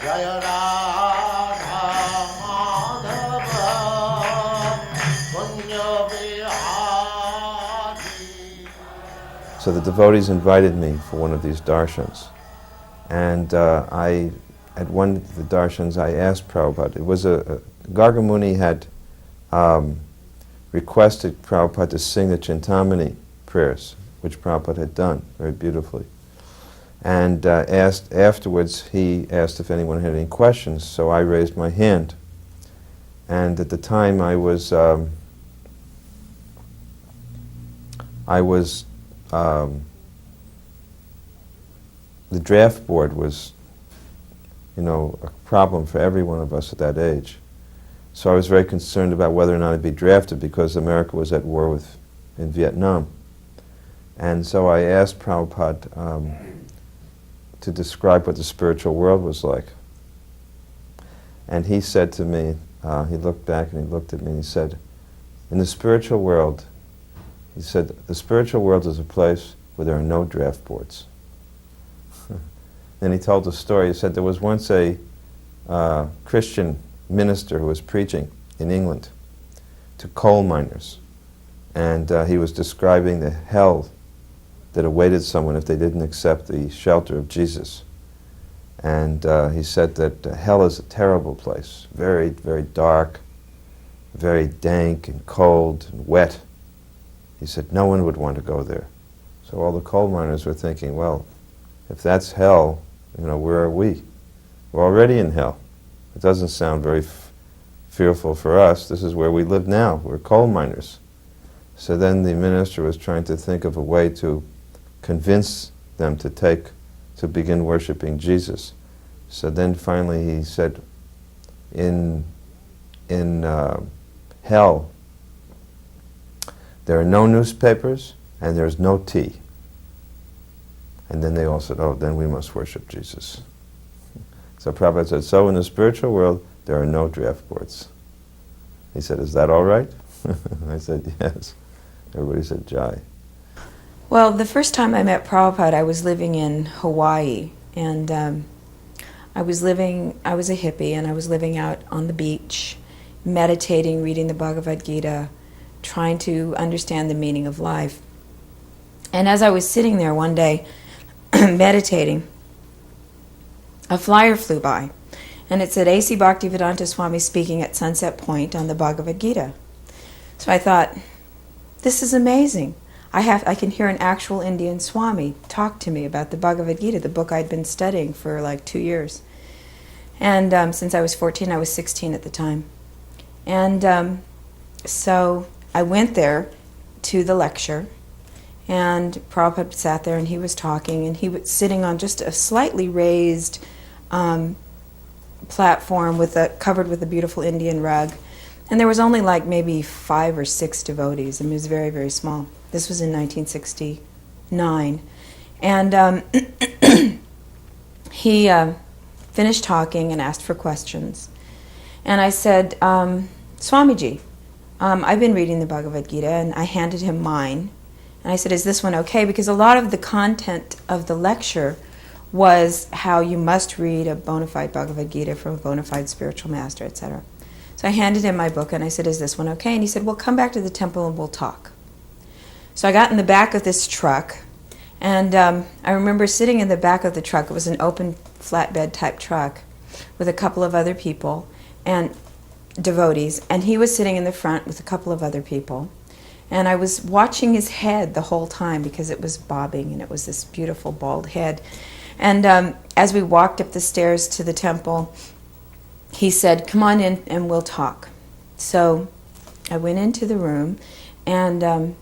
Jaya Radha Madhava Kunja Vihari. So the devotees invited me for one of these darshans. And at one of the darshans, I asked Prabhupada, it was Gargamuni had requested Prabhupada to sing the Chintamani prayers, which Prabhupada had done very beautifully. And afterwards, he asked if anyone had any questions, so I raised my hand. And at the time, I was the draft board was, a problem for every one of us at that age. So I was very concerned about whether or not I'd be drafted because America was at war in Vietnam. And so I asked Prabhupada to describe what the spiritual world was like. And he said to me, he looked back and he looked at me and he said, in the spiritual world, he said, the spiritual world is a place where there are no draft boards. Then he told a story. He said there was once a Christian minister who was preaching in England to coal miners. And he was describing the hell that awaited someone if they didn't accept the shelter of Jesus. And he said that hell is a terrible place, very, very dark, very dank and cold and wet. He said no one would want to go there. So all the coal miners were thinking, well, if that's hell, where are we? We're already in hell. It doesn't sound very fearful for us. This is where we live now. We're coal miners. So then the minister was trying to think of a way to convince them to begin worshiping Jesus. So then finally he said, in hell, there are no newspapers and there's no tea. And then they all said, oh, then we must worship Jesus. So Prabhupada said, so in the spiritual world, there are no draft boards. He said, is that all right? I said, yes. Everybody said, Jai. Well, the first time I met Prabhupada, I was living in Hawaii. And I was a hippie, and I was living out on the beach, meditating, reading the Bhagavad Gita, trying to understand the meaning of life. And as I was sitting there one day, meditating, a flyer flew by, and it said A.C. Bhaktivedanta Swami speaking at Sunset Point on the Bhagavad Gita. So I thought, this is amazing. I can hear an actual Indian Swami talk to me about the Bhagavad Gita, the book I'd been studying for like 2 years. And since I was 14, I was 16 at the time. And so I went there to the lecture, and Prabhupada sat there and he was talking, and he was sitting on just a slightly raised platform covered with a beautiful Indian rug. And there was only like maybe 5 or 6 devotees. I mean, it was very, very small. This was in 1969. And he finished talking and asked for questions. And I said, Swamiji, I've been reading the Bhagavad Gita, and I handed him mine. And I said, is this one okay? Because a lot of the content of the lecture was how you must read a bona fide Bhagavad Gita from a bona fide spiritual master, etc. So I handed him my book, and I said, is this one okay? And he said, well, come back to the temple and we'll talk. So I got in the back of this truck, and I remember sitting in the back of the truck. It was an open flatbed type truck with a couple of other people and devotees, and he was sitting in the front with a couple of other people. And I was watching his head the whole time because it was bobbing, and it was this beautiful bald head. And as we walked up the stairs to the temple, he said, come on in and we'll talk. So I went into the room, and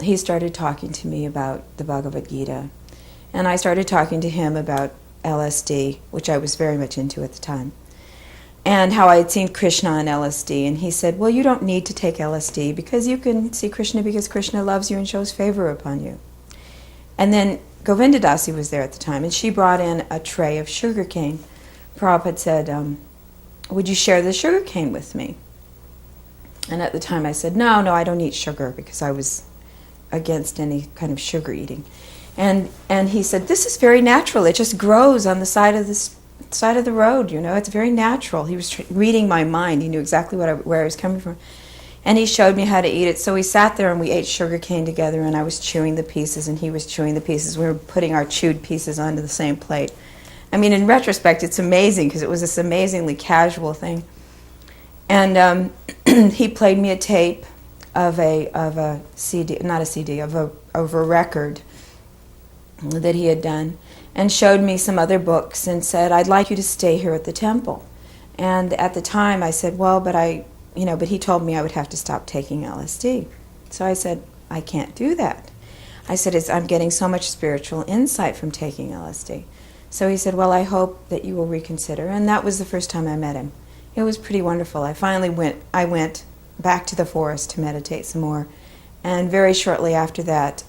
he started talking to me about the Bhagavad Gita. And I started talking to him about LSD, which I was very much into at the time, and how I had seen Krishna on LSD. And he said, well, you don't need to take LSD because you can see Krishna because Krishna loves you and shows favor upon you. And then Govinda Dasi was there at the time, and she brought in a tray of sugar cane. Prabhupada said, would you share the sugar cane with me? And at the time I said, no, I don't eat sugar, because I was against any kind of sugar eating. And he said, this is very natural. It just grows on the side of this side of the road, you know. It's very natural. He was reading my mind. He knew exactly where I was coming from. And he showed me how to eat it. So we sat there and we ate sugar cane together, and I was chewing the pieces and he was chewing the pieces. We were putting our chewed pieces onto the same plate. I mean, in retrospect, it's amazing because it was this amazingly casual thing. And he played me a tape of a CD, not a CD, of a record that he had done, and showed me some other books and said, "I'd like you to stay here at the temple." And at the time I said, well, but he told me I would have to stop taking LSD. So I said, I can't do that. I said, I'm getting so much spiritual insight from taking LSD. So he said, well, I hope that you will reconsider. And that was the first time I met him. It was pretty wonderful. I went back to the forest to meditate some more. And very shortly after that,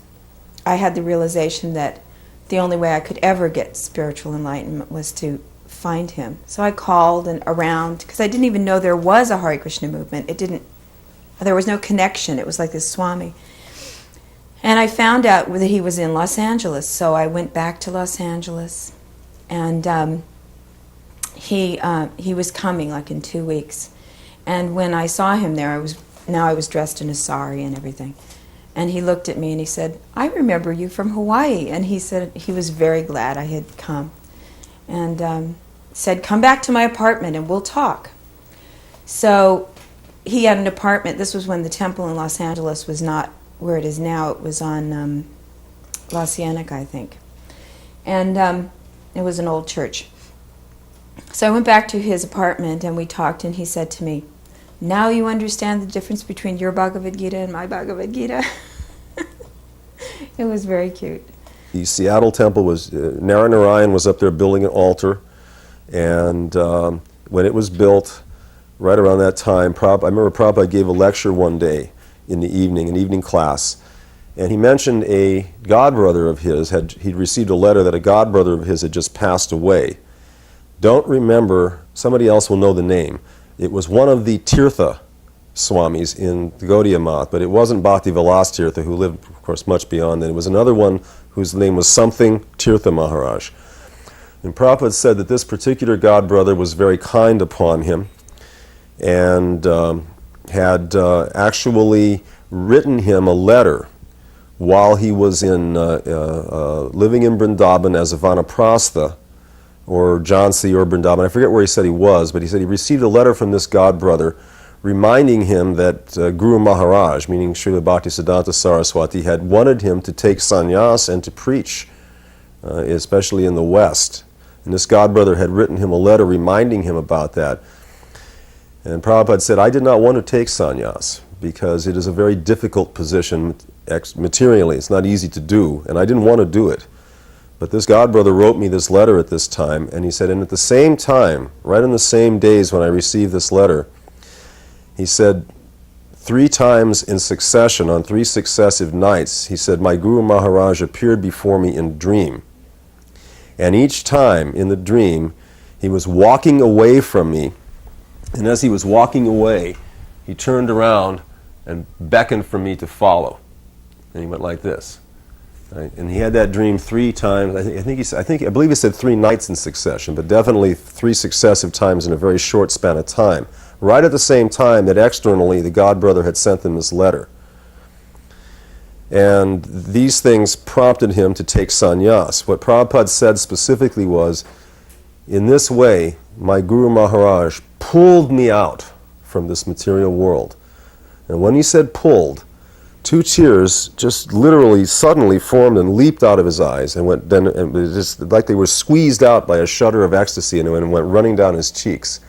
I had the realization that the only way I could ever get spiritual enlightenment was to find him. So I called around, because I didn't even know there was a Hare Krishna movement. There was no connection. It was like this Swami. And I found out that he was in Los Angeles, so I went back to Los Angeles, and he was coming like in 2 weeks. And when I saw him there, I was dressed in a sari and everything. And he looked at me and he said, I remember you from Hawaii. And he said he was very glad I had come. And said, come back to my apartment and we'll talk. So he had an apartment. This was when the temple in Los Angeles was not where it is now. It was on La Cienega, I think. And it was an old church. So I went back to his apartment and we talked, and he said to me, now you understand the difference between your Bhagavad Gita and my Bhagavad Gita? It was very cute. The Seattle temple was, Narayan was up there building an altar, and when it was built, right around that time, I remember Prabhupada gave a lecture one day in the evening, an evening class, and he mentioned a godbrother of his, he'd received a letter that a godbrother of his had just passed away. Don't remember, somebody else will know the name. It was one of the Tirtha Swamis in the Gaudiya Math, but it wasn't Bhakti Vilas Tirtha, who lived, of course, much beyond that. It was another one whose name was something Tirtha Maharaj. And Prabhupada said that this particular godbrother was very kind upon him and had actually written him a letter while he was living in Vrindavan as a Vanaprastha, or Jhansi or Vrindavan. I forget where he said he was, but he said he received a letter from this godbrother reminding him that Guru Maharaj, meaning Srila Bhaktisiddhanta Saraswati, had wanted him to take sannyas and to preach, especially in the West. And this godbrother had written him a letter reminding him about that. And Prabhupada said, I did not want to take sannyas because it is a very difficult position materially. It's not easy to do, and I didn't want to do it. But this godbrother wrote me this letter at this time, and he said, and at the same time, right in the same days when I received this letter, he said, 3 times in succession, on 3 successive nights, he said, my Guru Maharaj appeared before me in a dream. And each time in the dream, he was walking away from me, and as he was walking away, he turned around and beckoned for me to follow. And he went like this. Right? And he had that dream 3 times. I believe he said 3 nights in succession, but definitely 3 successive times in a very short span of time. Right at the same time that externally the godbrother had sent them this letter. And these things prompted him to take sannyas. What Prabhupada said specifically was, in this way, my Guru Maharaj pulled me out from this material world. And when he said pulled, 2 tears just literally suddenly formed and leaped out of his eyes, and just like they were squeezed out by a shudder of ecstasy, and went running down his cheeks.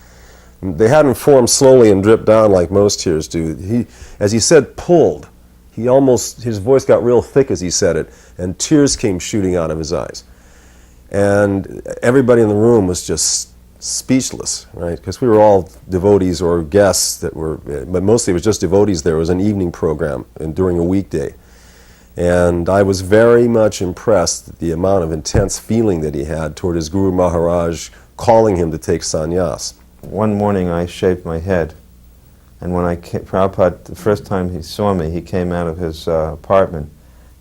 They hadn't formed slowly and dripped down like most tears do. As he said pulled, his voice got real thick as he said it, and tears came shooting out of his eyes. And everybody in the room was just speechless, right? Because we were all devotees or guests but mostly it was just devotees there. It was an evening program and during a weekday. And I was very much impressed at the amount of intense feeling that he had toward his Guru Maharaj calling him to take sannyas. One morning I shaved my head, and when Prabhupada, the first time he saw me, he came out of his apartment,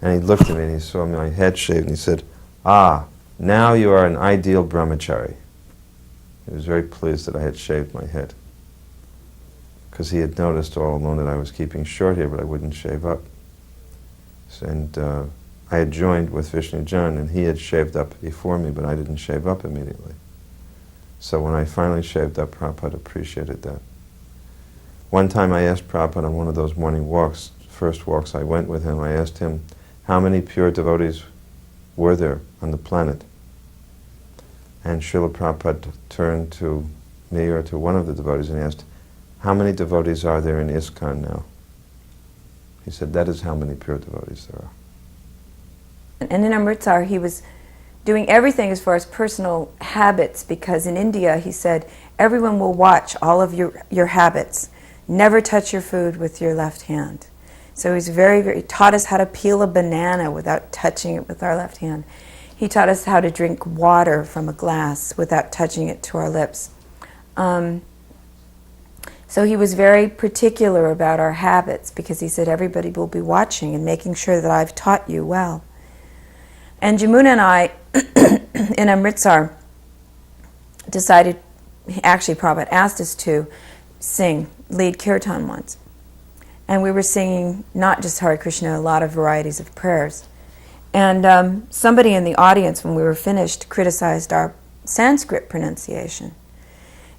and he looked at me and he saw my head shaved, and he said, now you are an ideal brahmachari. He was very pleased that I had shaved my head, because he had noticed all along that I was keeping short hair, but I wouldn't shave up. And I had joined with Vishnu Jan, and he had shaved up before me, but I didn't shave up immediately. So when I finally shaved up, Prabhupada appreciated that. One time I asked Prabhupada on one of those morning walks, first walks I went with him, I asked him, how many pure devotees were there on the planet? And Srila Prabhupada turned to me or to one of the devotees and asked, how many devotees are there in ISKCON now? He said, that is how many pure devotees there are. And in Amritsar, he was doing everything as far as personal habits, because in India, he said, everyone will watch all of your habits. Never touch your food with your left hand. So he's he taught us how to peel a banana without touching it with our left hand. He taught us how to drink water from a glass without touching it to our lips. So he was very particular about our habits, because he said, everybody will be watching and making sure that I've taught you well. And Jamuna and I, in Amritsar, decided, actually Prabhupada asked us to lead kirtan once. And we were singing not just Hare Krishna, a lot of varieties of prayers. And somebody in the audience, when we were finished, criticized our Sanskrit pronunciation.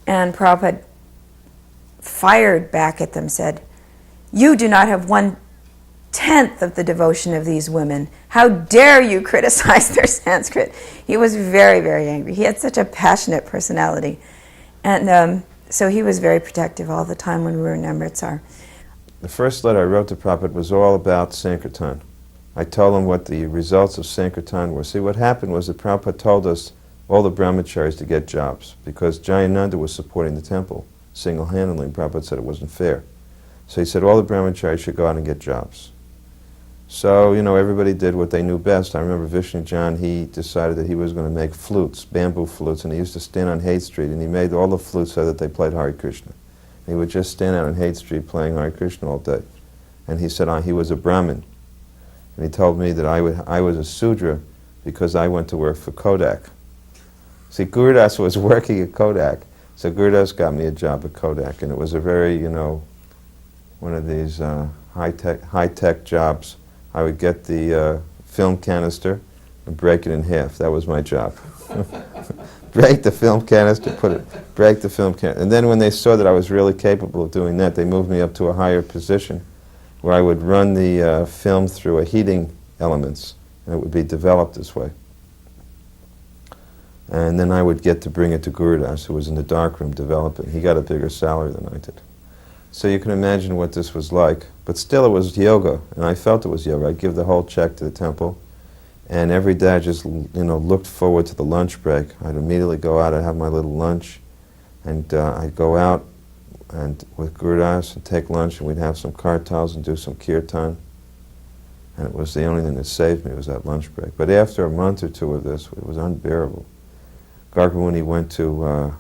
And Prabhupada fired back at them, said, you do not have 1/10 of the devotion of these women. How dare you criticize their Sanskrit? He was very, very angry. He had such a passionate personality. And so he was very protective all the time when we were in Amritsar. The first letter I wrote to Prabhupada was all about Sankirtan. I told him what the results of Sankirtan were. See, what happened was that Prabhupada told us, all the brahmacharis, to get jobs, because Jayananda was supporting the temple single-handedly, and Prabhupada said it wasn't fair. So he said all the brahmacharis should go out and get jobs. So, everybody did what they knew best. I remember Vishnu Jan, he decided that he was going to make flutes, bamboo flutes, and he used to stand on Haight Street, and he made all the flutes so that they played Hare Krishna. He would just stand out on Haight Street playing Hare Krishna all day. And he said he was a Brahmin. And he told me that I was a Sudra because I went to work for Kodak. See, Gurudas was working at Kodak, so Gurudas got me a job at Kodak, and it was a very, one of these high-tech jobs. I would get the film canister and break it in half. That was my job. Break the film canister, break the film canister. And then when they saw that I was really capable of doing that, they moved me up to a higher position where I would run the film through a heating elements, and it would be developed this way. And then I would get to bring it to Gurudas, who was in the darkroom developing. He got a bigger salary than I did. So you can imagine what this was like. But still it was yoga, and I felt it was yoga. I'd give the whole check to the temple, and every day I just looked forward to the lunch break. I'd immediately go out and have my little lunch, and I'd go out and with Gurudas and take lunch, and we'd have some kartals and do some kirtan. And it was the only thing that saved me, was that lunch break. But after a month or two of this, it was unbearable. Gargamuni went to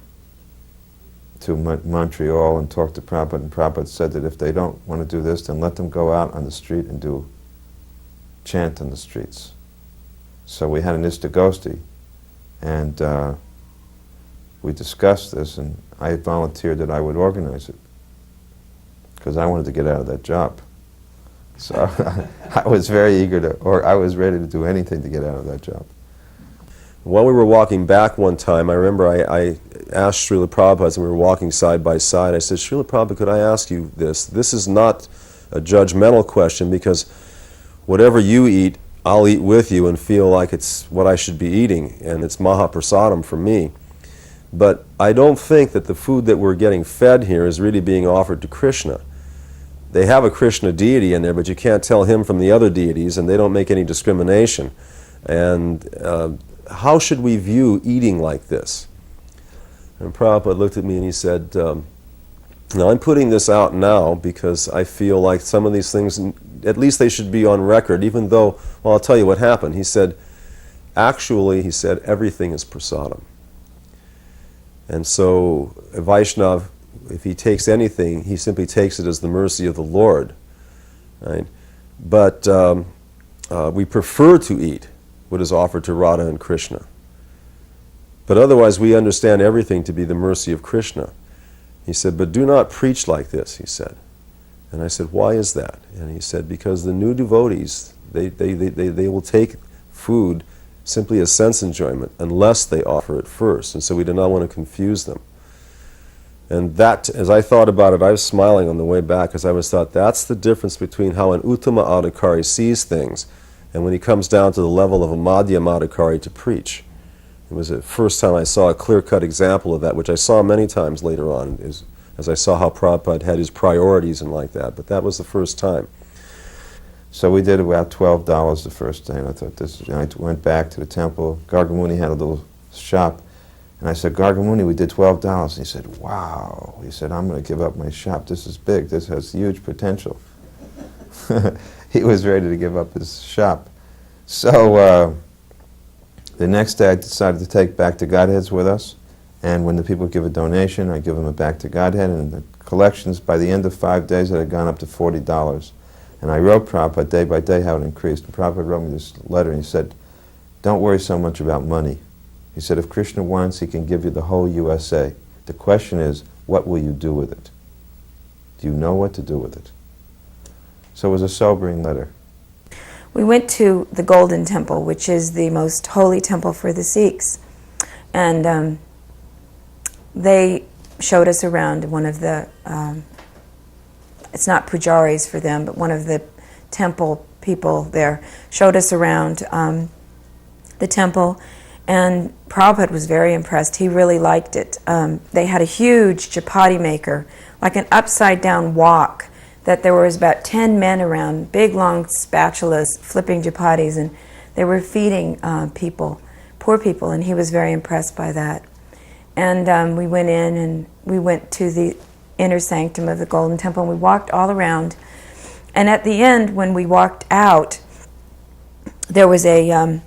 Montreal and talked to Prabhupada, and Prabhupada said that if they don't want to do this, then let them go out on the street and chant on the streets. So we had an Istagosti, and we discussed this, and I volunteered that I would organize it, because I wanted to get out of that job. So I was very eager I was ready to do anything to get out of that job. While we were walking back one time, I remember I asked Srila Prabhupada, as we were walking side by side, I said, Srila Prabhupada, could I ask you this? This is not a judgmental question, because whatever you eat, I'll eat with you and feel like it's what I should be eating, and it's Mahaprasadam for me. But I don't think that the food that we're getting fed here is really being offered to Krishna. They have a Krishna deity in there, but you can't tell him from the other deities, and they don't make any discrimination. And how should we view eating like this? And Prabhupada looked at me and he said, now I'm putting this out now because I feel like some of these things, at least they should be on record, even though, well, I'll tell you what happened. He said, actually, he said, everything is prasadam. And so a Vaishnava, if he takes anything, he simply takes it as the mercy of the Lord. Right? But we prefer to eat what is offered to Radha and Krishna. But otherwise we understand everything to be the mercy of Krishna. He said, but do not preach like this, he said. And I said, why is that? And he said, because the new devotees, they will take food simply as sense enjoyment unless they offer it first. And so we do not want to confuse them. And that, as I thought about it, I was smiling on the way back because I was thought that's the difference between how an Uttama Adhikari sees things and when he comes down to the level of a Madhyama Adhikari to preach. It was the first time I saw a clear-cut example of that, which I saw many times later on, as I saw how Prabhupada had his priorities and like that. But that was the first time. So we did about $12 the first day, and I thought this. I went back to the temple. Gargamuni had a little shop, and I said, Gargamuni, we did $12. And he said, wow. He said, I'm going to give up my shop. This is big. This has huge potential. He was ready to give up his shop. So the next day I decided to take Back to Godheads with us, and when the people give a donation, I give them a Back to Godhead, and the collections by the end of 5 days had gone up to $40. And I wrote Prabhupada day by day how it increased. And Prabhupada wrote me this letter, and he said, don't worry so much about money. He said, if Krishna wants, he can give you the whole USA. The question is, what will you do with it? Do you know what to do with it? So it was a sobering letter. We went to the Golden Temple, which is the most holy temple for the Sikhs. And they showed us around. One of the, it's not pujaris for them, but one of the temple people there showed us around the temple. And Prabhupada was very impressed. He really liked it. They had a huge chapati maker, like an upside-down wok, that there was about 10 men around, big long spatulas, flipping chapatis, and they were feeding people, poor people, and he was very impressed by that. And we went in and we went to the inner sanctum of the Golden Temple, and we walked all around. And at the end, when we walked out, there was a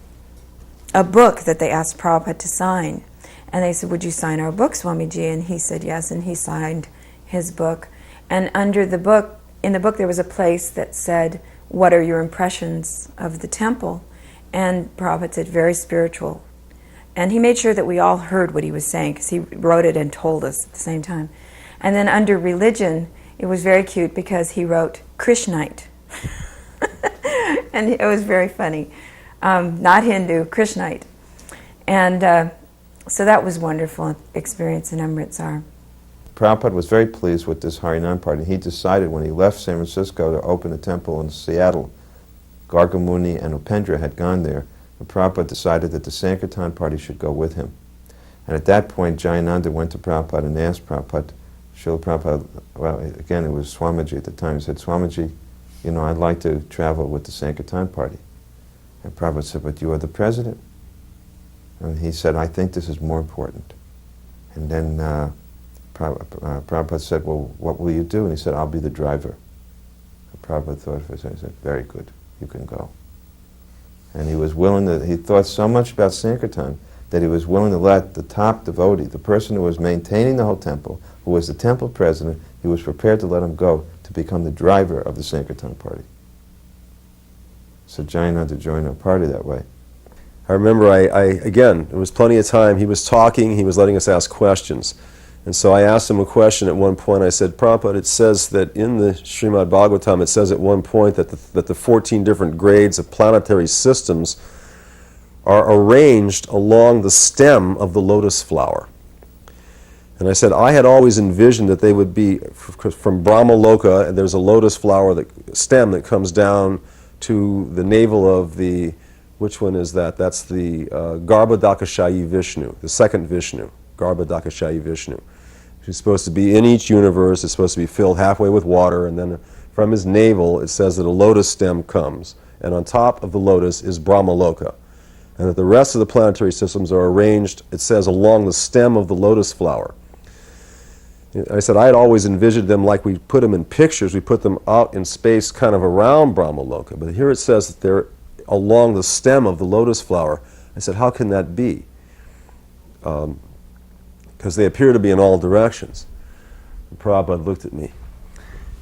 book that they asked Prabhupada to sign. And they said, would you sign our book, Swamiji? And he said yes, and he signed his book. And under the book, in the book there was a place that said, what are your impressions of the temple? And Prabhupada said, very spiritual. And he made sure that we all heard what he was saying, because he wrote it and told us at the same time. And then under religion, it was very cute because he wrote Krishnite. And it was very funny. Not Hindu, Krishnite. And so that was a wonderful experience in Amritsar. Prabhupada was very pleased with this Harinam party. He decided when he left San Francisco to open a temple in Seattle, Gargamuni and Upendra had gone there, but Prabhupada decided that the Sankirtan party should go with him. And at that point, Jayananda went to Prabhupada and asked Prabhupada, Srila Prabhupada, well, again, it was Swamiji at the time, he said, Swamiji, you know, I'd like to travel with the Sankirtan party. And Prabhupada said, but you are the president. And he said, I think this is more important. And then Prabhupada said, well, what will you do? And he said, I'll be the driver. And Prabhupada thought for a second, he said, very good, you can go. And he was willing to, he thought so much about Sankirtan that he was willing to let the top devotee, the person who was maintaining the whole temple, who was the temple president, he was prepared to let him go to become the driver of the Sankirtan party. So Jayananda joined our party that way. I remember, again, there was plenty of time. He was talking, he was letting us ask questions. And so I asked him a question at one point. I said, Prabhupada, it says that in the Srimad Bhagavatam, it says at one point that the 14 different grades of planetary systems are arranged along the stem of the lotus flower. And I said, I had always envisioned that they would be from Brahma Loka, and there's a lotus flower stem that comes down to the navel of the, which one is that? That's the Garbhodakashayi Vishnu, the second Vishnu, Garbhodakashayi Vishnu. He's supposed to be in each universe, it's supposed to be filled halfway with water, and then from his navel it says that a lotus stem comes, and on top of the lotus is Brahma Loka. And that the rest of the planetary systems are arranged, it says, along the stem of the lotus flower. I said, I had always envisioned them like we put them in pictures, we put them out in space kind of around Brahma Loka, but here it says that they're along the stem of the lotus flower. I said, how can that be? Because they appear to be in all directions. And Prabhupada looked at me,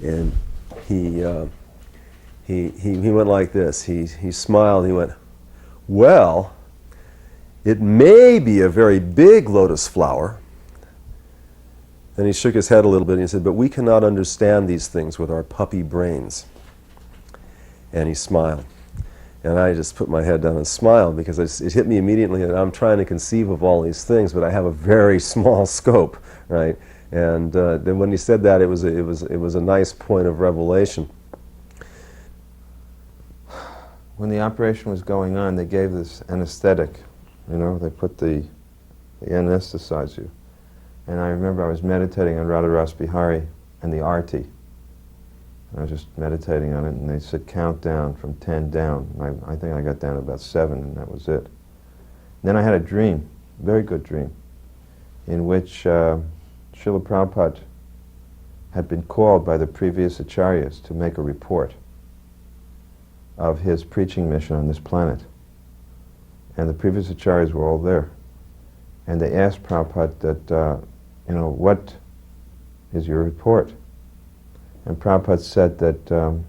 and he went like this. He smiled. He went, well, It may be a very big lotus flower. Then he shook his head a little bit and he said, but we cannot understand these things with our puppy brains. And he smiled. And I just put my head down and smiled because it hit me immediately that I'm trying to conceive of all these things, but I have a very small scope, right? And then when he said that, it was a nice point of revelation. When the operation was going on, they gave this anesthetic. You know, they anesthetize you. And I remember I was meditating on Radha Ras Bihari and the Arti. I was just meditating on it, and they said count down from 10 down. I think I got down to about 7, and that was it. And then I had a dream, a very good dream, in which Srila Prabhupada had been called by the previous acharyas to make a report of his preaching mission on this planet. And the previous acharyas were all there. And they asked Prabhupada that, what is your report? And Prabhupada said that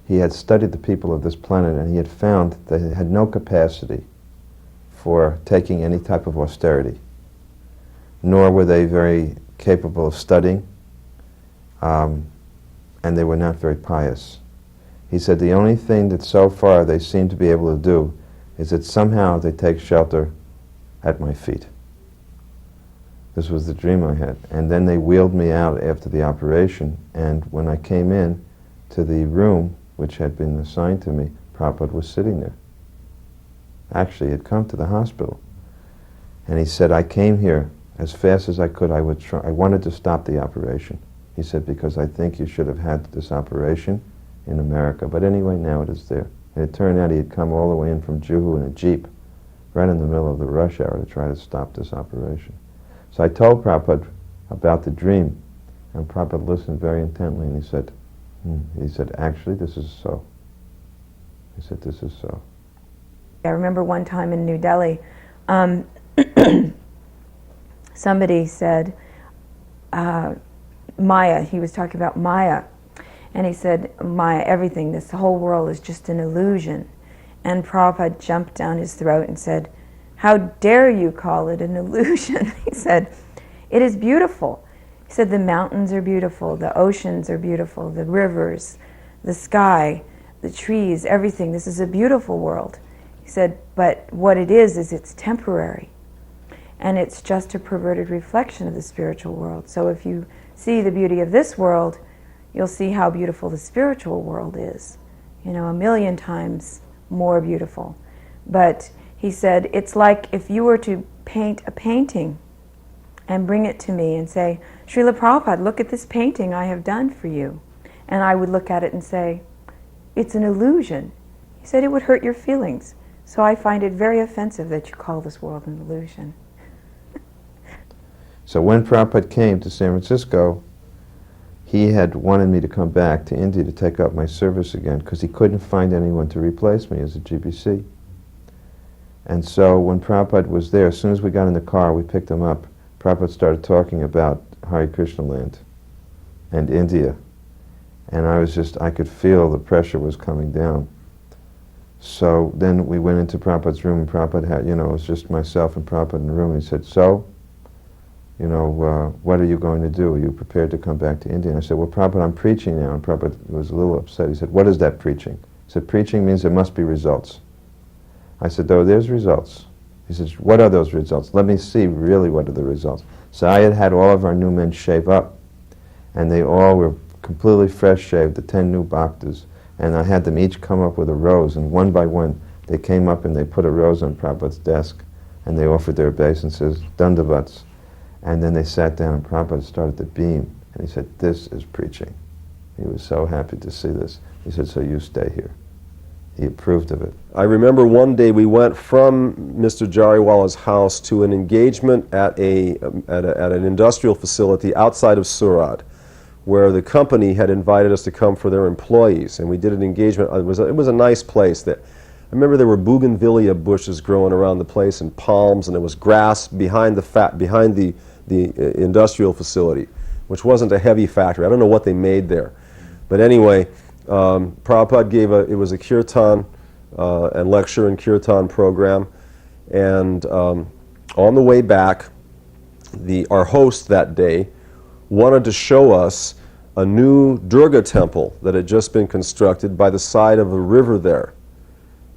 he had studied the people of this planet and he had found that they had no capacity for taking any type of austerity, nor were they very capable of studying, and they were not very pious. He said the only thing that so far they seem to be able to do is that somehow they take shelter at my feet. This was the dream I had. And then they wheeled me out after the operation, and when I came in to the room which had been assigned to me, Prabhupada was sitting there. Actually, he had come to the hospital. And he said, I came here as fast as I could. I wanted to stop the operation. He said, because I think you should have had this operation in America. But anyway, now it is there. And it turned out he had come all the way in from Juhu in a jeep, right in the middle of the rush hour to try to stop this operation. So I told Prabhupada about the dream, and Prabhupada listened very intently, and he said, actually, this is so. He said, this is so. I remember one time in New Delhi, somebody said, Maya, he was talking about Maya, and he said, Maya, everything, this whole world is just an illusion. And Prabhupada jumped down his throat and said, how dare you call it an illusion? He said, it is beautiful. He said, the mountains are beautiful, the oceans are beautiful, the rivers, the sky, the trees, everything. This is a beautiful world. He said, but what it is it's temporary. And it's just a perverted reflection of the spiritual world. So if you see the beauty of this world, you'll see how beautiful the spiritual world is. 1,000,000 times more beautiful. But he said, it's like if you were to paint a painting and bring it to me and say, Srila Prabhupada, look at this painting I have done for you. And I would look at it and say, it's an illusion. He said, it would hurt your feelings. So I find it very offensive that you call this world an illusion. So when Prabhupada came to San Francisco, he had wanted me to come back to India to take up my service again because he couldn't find anyone to replace me as a GBC. And so when Prabhupada was there, as soon as we got in the car, we picked him up, Prabhupada started talking about Hare Krishna land and India. And I could feel the pressure was coming down. So then we went into Prabhupada's room, and Prabhupada had, it was just myself and Prabhupada in the room, and he said, so, what are you going to do? Are you prepared to come back to India? And I said, well, Prabhupada, I'm preaching now. And Prabhupada was a little upset. He said, what is that preaching? He said, preaching means there must be results. I said, there's results. He said, what are those results? Let me see really what are the results. So I had all of our new men shave up, and they all were completely fresh shaved, the 10 new bhaktas, and I had them each come up with a rose, and one by one they came up and they put a rose on Prabhupada's desk, and they offered their obeisances, dandavats, and then they sat down and Prabhupada started to beam, and he said, this is preaching. He was so happy to see this. He said, so you stay here. He approved of it. I remember one day we went from Mr. Jariwala's house to an engagement at an industrial facility outside of Surat, where the company had invited us to come for their employees, and we did an engagement. It was a nice place. I remember there were bougainvillea bushes growing around the place and palms, and there was grass behind the industrial facility, which wasn't a heavy factory. I don't know what they made there, but anyway. Prabhupada it was a kirtan and lecture and kirtan program, And on the way back, our host that day wanted to show us a new Durga temple that had just been constructed by the side of a river there.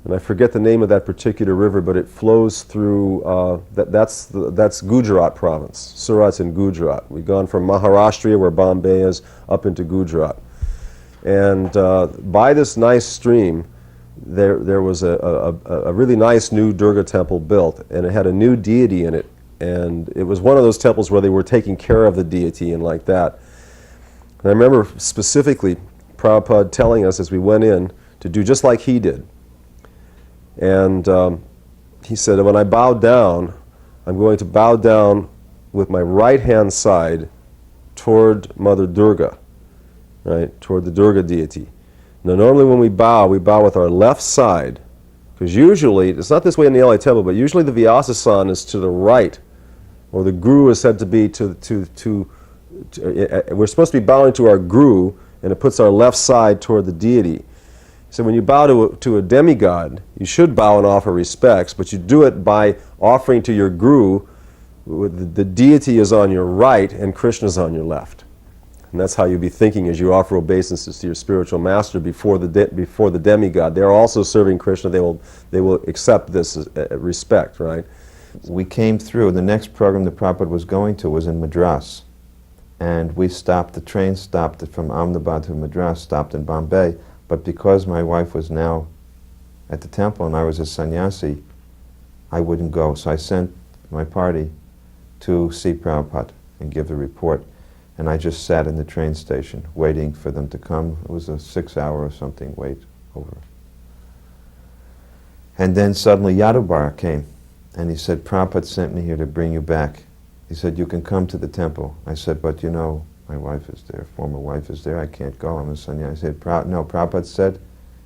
And I forget the name of that particular river, but it flows through, that's Gujarat province. Surat's in Gujarat. We've gone from Maharashtra, where Bombay is, up into Gujarat. And by this nice stream, there was a really nice new Durga temple built, and it had a new deity in it. And it was one of those temples where they were taking care of the deity and like that. And I remember specifically Prabhupada telling us as we went in to do just like he did. And he said, when I bow down, I'm going to bow down with my right hand side toward Mother Durga, right, toward the Durga deity. Now normally when we bow with our left side, because usually, it's not this way in the LA temple, but usually the Vyasasana is to the right, or the Guru is said to be we're supposed to be bowing to our Guru, and it puts our left side toward the deity. So when you bow to a demigod, you should bow and offer respects, but you do it by offering to your Guru. The deity is on your right and Krishna is on your left. And that's how you'll be thinking as you offer obeisances to your spiritual master before the demigod. They're also serving Krishna. They will accept this as respect, right? We came through. The next program that Prabhupada was going to was in Madras. And we stopped, the train stopped from Ahmedabad to Madras, stopped in Bombay. But because my wife was now at the temple and I was a sannyasi, I wouldn't go. So I sent my party to see Prabhupada and give the report. And I just sat in the train station waiting for them to come. It was a 6-hour or something wait over. And then suddenly Yadubara came and he said, Prabhupada sent me here to bring you back. He said, you can come to the temple. I said, but you know, my wife is there, former wife is there, I can't go, I'm a sannyasi. I said, no, Prabhupada said,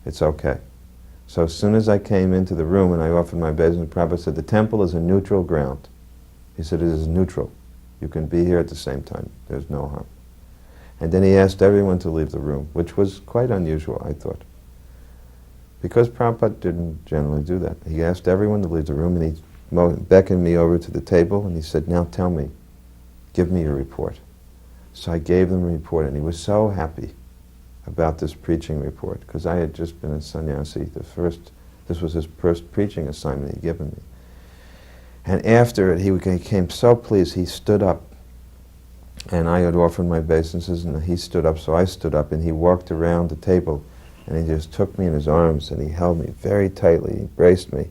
it's okay. So as soon as I came into the room and I offered my obeisance, Prabhupada said, the temple is a neutral ground. He said, it is neutral. You can be here at the same time, there's no harm. And then he asked everyone to leave the room, which was quite unusual, I thought. Because Prabhupada didn't generally do that. He asked everyone to leave the room and he beckoned me over to the table and he said, now tell me, give me your report. So I gave them a report, and he was so happy about this preaching report, because I had just been a sannyasi. This was his first preaching assignment he'd given me. And after it, he became so pleased, he stood up, and I had offered my obeisances, and he stood up, so I stood up, and he walked around the table, and he just took me in his arms, and he held me very tightly, he embraced me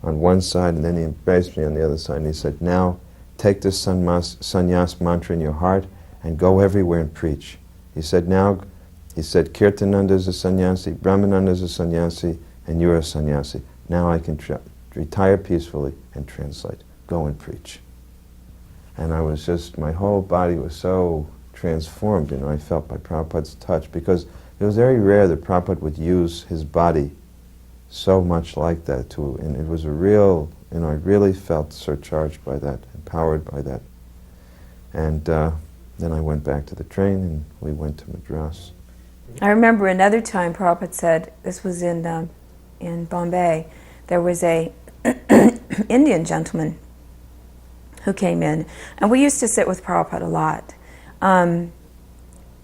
on one side, and then he embraced me on the other side, and he said, now take this sannyas mantra in your heart, and go everywhere and preach. He said, Kirtananda is a sannyasi, Brahmananda is a sannyasi, and you're a sannyasi. Now I can retire peacefully and translate. Go and preach. And I was just, my whole body was so transformed, I felt by Prabhupada's touch, because it was very rare that Prabhupada would use his body so much like that and it was a real, I really felt surcharged by that, empowered by that. And then I went back to the train and we went to Madras. I remember another time Prabhupada said, this was in Bombay, there was a Indian gentleman who came in, and we used to sit with Prabhupada a lot.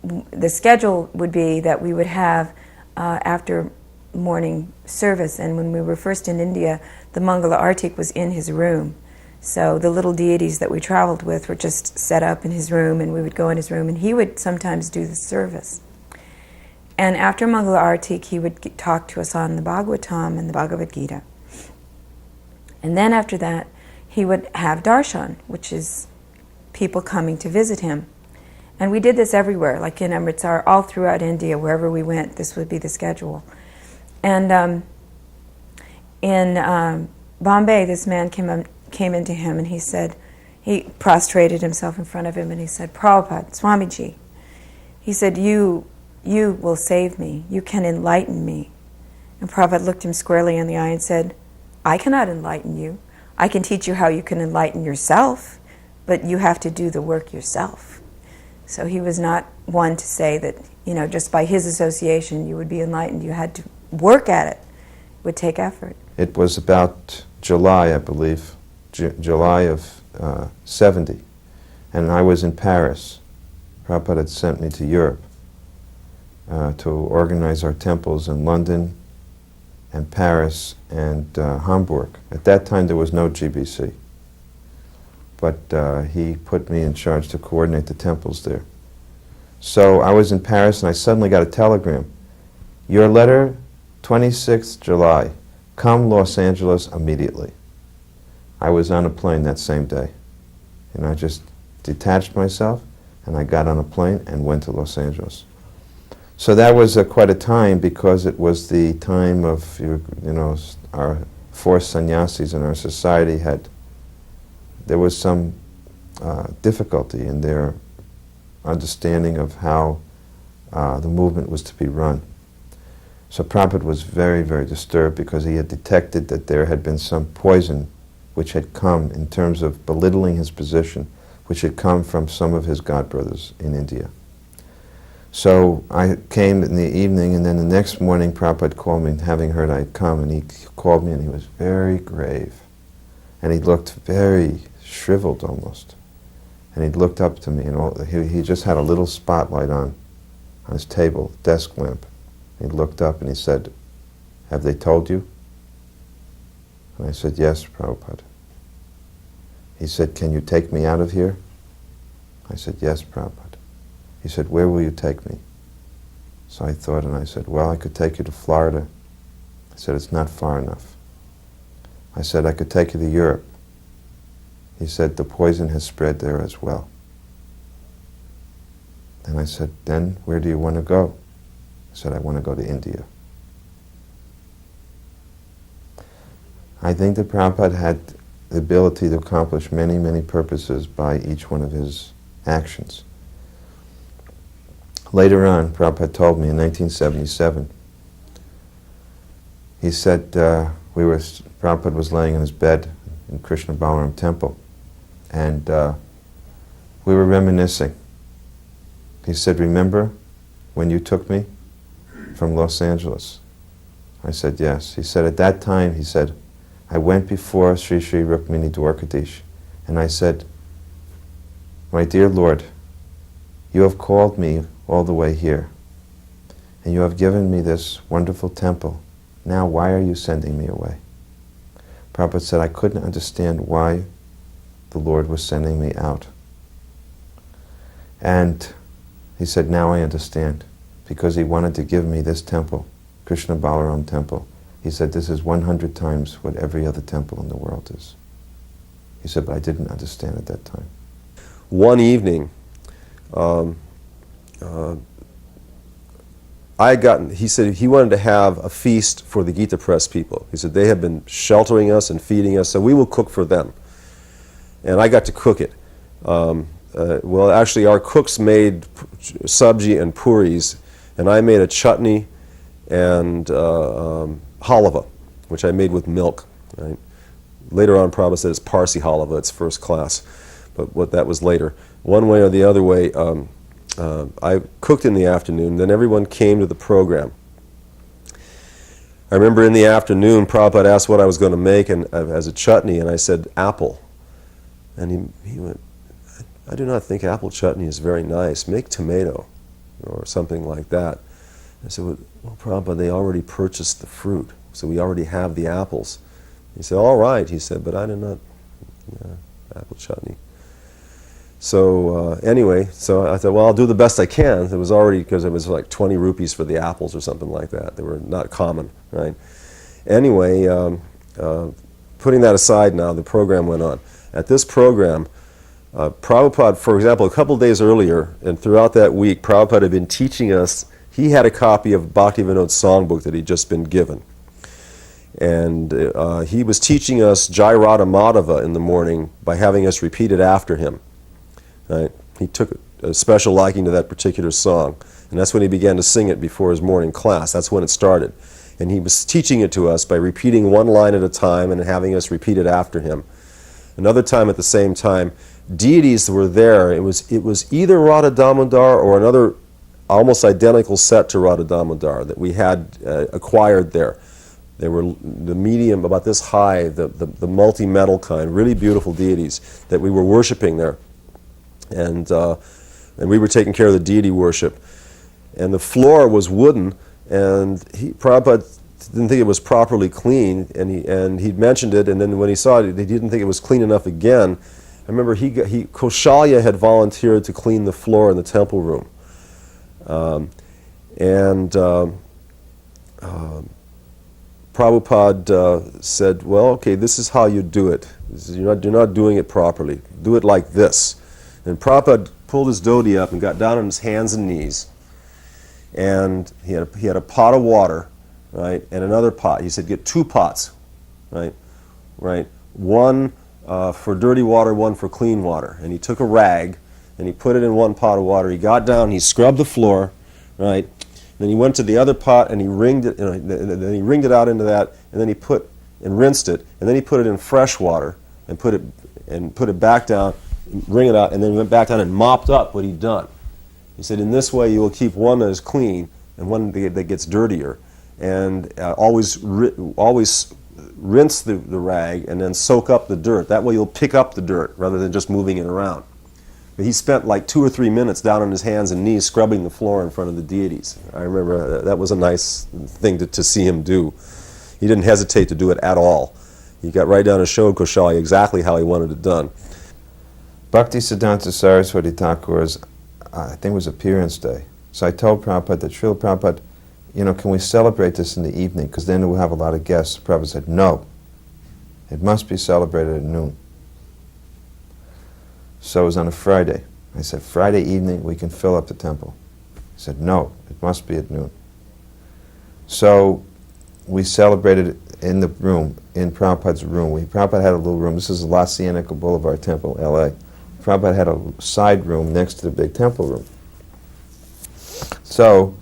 The schedule would be that we would have after morning service, and when we were first in India, the Mangala Artik was in his room. So the little deities that we traveled with were just set up in his room, and we would go in his room, and he would sometimes do the service. And after Mangala Artik, he would talk to us on the Bhagavatam and the Bhagavad Gita. And then after that, he would have darshan, which is people coming to visit him. And we did this everywhere, like in Amritsar, all throughout India, wherever we went, this would be the schedule. And in Bombay, this man came into him and he said, he prostrated himself in front of him and he said, Prabhupada, Swamiji, he said, you will save me, you can enlighten me. And Prabhupada looked him squarely in the eye and said, I cannot enlighten you. I can teach you how you can enlighten yourself, but you have to do the work yourself. So he was not one to say that, just by his association you would be enlightened. You had to work at it. It would take effort. It was about July, I believe, July of 70, and I was in Paris. Prabhupada had sent me to Europe to organize our temples in London and Paris and Hamburg. At that time there was no GBC, but he put me in charge to coordinate the temples there. So I was in Paris and I suddenly got a telegram. Your letter, 26th July, come Los Angeles immediately. I was on a plane that same day. And I just detached myself and I got on a plane and went to Los Angeles. So that was quite a time, because it was the time of, our four sannyasis in our society there was some difficulty in their understanding of how the movement was to be run. So Prabhupada was very, very disturbed, because he had detected that there had been some poison which had come in terms of belittling his position, which had come from some of his godbrothers in India. So I came in the evening, and then the next morning Prabhupada called me, having heard I had come, and he called me and he was very grave. And he looked very shriveled almost. And he looked up to me, and he just had a little spotlight on his table, desk lamp. He looked up and he said, "Have they told you?" And I said, "Yes, Prabhupada." He said, "Can you take me out of here?" I said, "Yes, Prabhupada." He said, "Where will you take me?" So I thought, and I said, "Well, I could take you to Florida." I said, "It's not far enough." I said, "I could take you to Europe." He said, "The poison has spread there as well." And I said, "Then where do you want to go?" I said, "I want to go to India." I think that Prabhupada had the ability to accomplish many, many purposes by each one of his actions. Later on, Prabhupada told me in 1977, he said, Prabhupada was laying in his bed in Krishna Balaram Temple, and we were reminiscing. He said, "Remember when you took me from Los Angeles?" I said, "Yes." He said, "At that time," he said, "I went before Sri Sri Rukmini Dwarkadish, and I said, 'My dear Lord, you have called me all the way here, and you have given me this wonderful temple. Now why are you sending me away?'" Prabhupada said, "I couldn't understand why the Lord was sending me out. And he said, now I understand, because he wanted to give me this temple, Krishna Balaram temple. He said, this is 100 times what every other temple in the world is." He said, "But I didn't understand at that time." One evening, he said he wanted to have a feast for the Gita Press people. He said, they have been sheltering us and feeding us, so we will cook for them. And I got to cook it. Well, actually, our cooks made sabji and puris, and I made a chutney and halava, which I made with milk. Right? Later on, Prabhupada said it's Parsi halava, it's first class, but that was later. One way or the other way, I cooked in the afternoon, then everyone came to the program. I remember in the afternoon, Prabhupada asked what I was going to make as a chutney, and I said, apple. And he went, I do not think apple chutney is very nice. Make tomato, or something like that. I said, well, Prabhupada, they already purchased the fruit, so we already have the apples. He said, all right, he said, but I do not, apple chutney. So anyway, so I thought, well, I'll do the best I can. It was already, because it was like 20 rupees for the apples or something like that. They were not common, right? Anyway, putting that aside now, the program went on. At this program, Prabhupada, for example, a couple days earlier, and throughout that week, Prabhupada had been teaching us. He had a copy of Bhaktivinoda songbook that he'd just been given. And he was teaching us Jai Radha Madhava in the morning by having us repeat it after him. Right? He took a special liking to that particular song, and that's when he began to sing it before his morning class. That's when it started. And he was teaching it to us by repeating one line at a time and having us repeat it after him. Another time at the same time, deities were there. It was either Radha Damodar or another almost identical set to Radha Damodar that we had acquired there. They were the medium, about this high, the multi-metal kind, really beautiful deities that we were worshiping there. And we were taking care of the deity worship. And the floor was wooden, and Prabhupada didn't think it was properly clean, and he'd mentioned it, and then when he saw it, he didn't think it was clean enough again. I remember Kaushalya had volunteered to clean the floor in the temple room. Prabhupada said, well, okay, this is how you do it. You're not doing it properly. Do it like this. And Prabhupada pulled his dhoti up and got down on his hands and knees. And he had a pot of water, right, and another pot. He said, get 2 pots, right? One for dirty water, one for clean water. And he took a rag and he put it in one pot of water. He got down, he scrubbed the floor, right? Then he went to the other pot and he wringed it. Then he wringed it out into that, and then he rinsed it, and then he put it in fresh water and put it back down, wring it out, and then he went back down and mopped up what he'd done. He said, in this way you will keep one that is clean and one that gets dirtier, and always rinse the rag and then soak up the dirt. That way you'll pick up the dirt rather than just moving it around. But he spent like 2 or 3 minutes down on his hands and knees scrubbing the floor in front of the deities. I remember that was a nice thing to see him do. He didn't hesitate to do it at all. He got right down and showed Kaushalya exactly how he wanted it done. Bhaktisiddhanta Saraswati Thakur's, I think it was Appearance Day. So I told Prabhupada that, Srila Prabhupada, can we celebrate this in the evening? Because then we'll have a lot of guests. Prabhupada said, no. It must be celebrated at noon. So it was on a Friday. I said, Friday evening, we can fill up the temple. He said, no, it must be at noon. So we celebrated it in the room, in Prabhupada's room. Prabhupada had a little room. This is La Cienega Boulevard Temple, L.A. Prabhupada had a side room next to the big temple room. So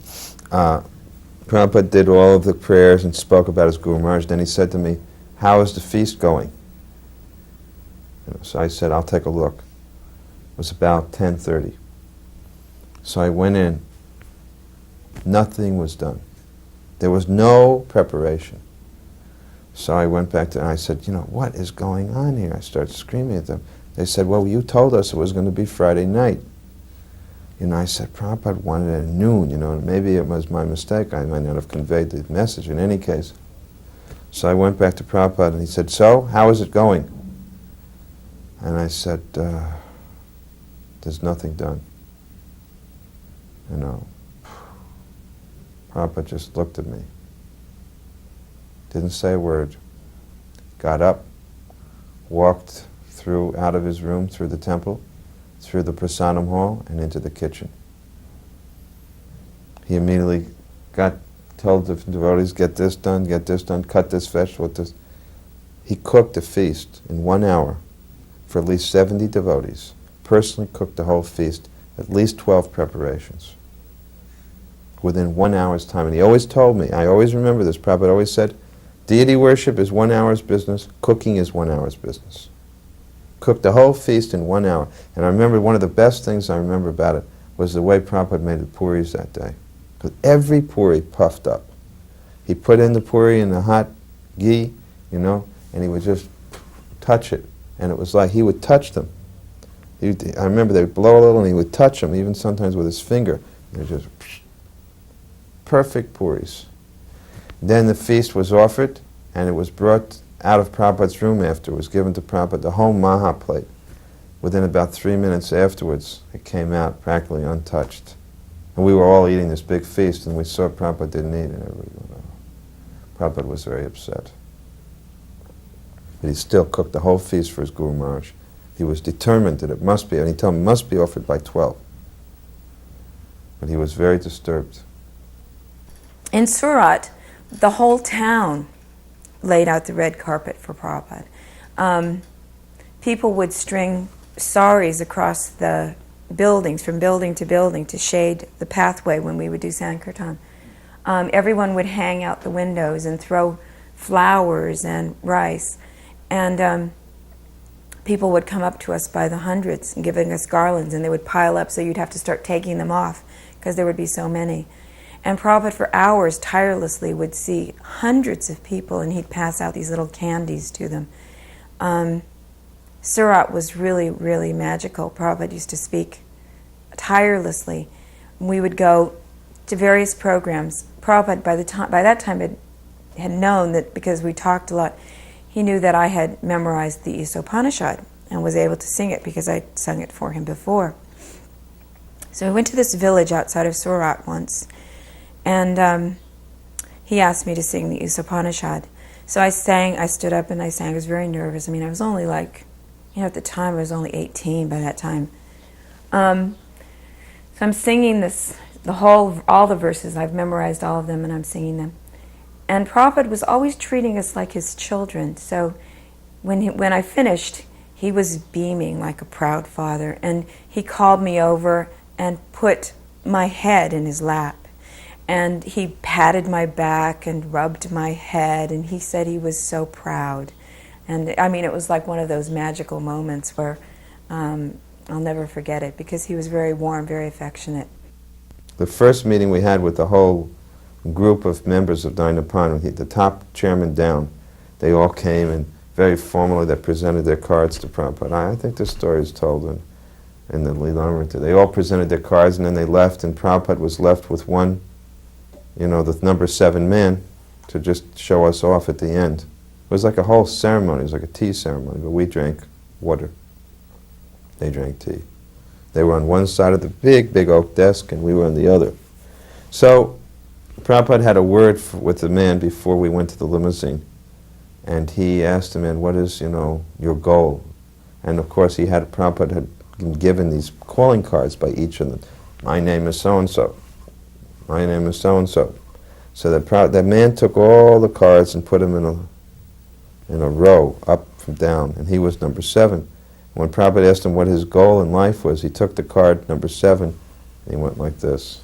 Prabhupada did all of the prayers and spoke about his Guru Maharaj. Then he said to me, how is the feast going? So I said, I'll take a look. It was about 10:30. So I went in. Nothing was done. There was no preparation. So I went back and I said, what is going on here? I started screaming at them. They said, well, you told us it was going to be Friday night. I said, Prabhupada wanted it at noon, maybe it was my mistake. I might not have conveyed the message in any case. So I went back to Prabhupada and he said, so, how is it going? And I said, there's nothing done. Prabhupada just looked at me. Didn't say a word. Got up, walked out of his room, through the temple, through the prasadam hall, and into the kitchen. He immediately told the devotees, get this done, cut this vegetable, this. He cooked a feast in 1 hour for at least 70 devotees. Personally cooked the whole feast, at least 12 preparations, within 1 hour's time. And he always told me, I always remember this, Prabhupada always said, deity worship is 1 hour's business, cooking is 1 hour's business. Cooked the whole feast in 1 hour. And I remember one of the best things I remember about it was the way Prabhupada made the puris that day. Because every puri puffed up. He put in the puri in the hot ghee, and he would just touch it. And it was like he would touch them. I remember they would blow a little and he would touch them, even sometimes with his finger. They're just perfect puris. Then the feast was offered, and it was brought out of Prabhupada's room after. It was given to Prabhupada, the whole Maha plate. Within about 3 minutes afterwards, it came out practically untouched. And we were all eating this big feast, and we saw Prabhupada didn't eat, and Prabhupada was very upset. But he still cooked the whole feast for his Guru Maharaj. He was determined that it must be, and he told him it must be offered by 12. But he was very disturbed. In Surat, the whole town laid out the red carpet for Prabhupada. People would string saris across the buildings, from building to shade the pathway when we would do Sankirtan. Everyone would hang out the windows and throw flowers and rice. And people would come up to us by the hundreds and giving us garlands, and they would pile up, so you'd have to start taking them off because there would be so many. And Prabhupada for hours tirelessly would see hundreds of people, and he'd pass out these little candies to them. Surat was really, really magical. Prabhupada used to speak tirelessly. We would go to various programs. Prabhupada, by that time, had known that, because we talked a lot, he knew that I had memorized the Isopanishad and was able to sing it because I'd sung it for him before. So we went to this village outside of Surat once, and he asked me to sing the Isopanishad. So I stood up and I sang. I was very nervous. I mean, I was only at the time I was only 18 by that time. So I'm singing this, all the verses. I've memorized all of them and I'm singing them. And Prabhupada was always treating us like his children. So when I finished, he was beaming like a proud father. And he called me over and put my head in his lap. And he patted my back and rubbed my head. And he said he was so proud. And I mean, it was like one of those magical moments where I'll never forget it, because he was very warm, very affectionate. The first meeting we had with the whole group of members of Dinapan, the top chairman down, they all came and very formally they presented their cards to Prabhupada. I think this story is told in the Lilamrita. They all presented their cards and then they left, and Prabhupada was left with one, the number 7 man to just show us off at the end. It was like a whole ceremony. It was like a tea ceremony, but we drank water. They drank tea. They were on one side of the big oak desk, and we were on the other. So Prabhupada had a word with the man before we went to the limousine, and he asked the man, "What is, your goal?" And of course, Prabhupada had been given these calling cards by each of them. My name is so and so. My name is so and so. So that man took all the cards and put them in a row, up from down, and he was number 7. When Prabhupada asked him what his goal in life was, he took the card number 7 and he went like this.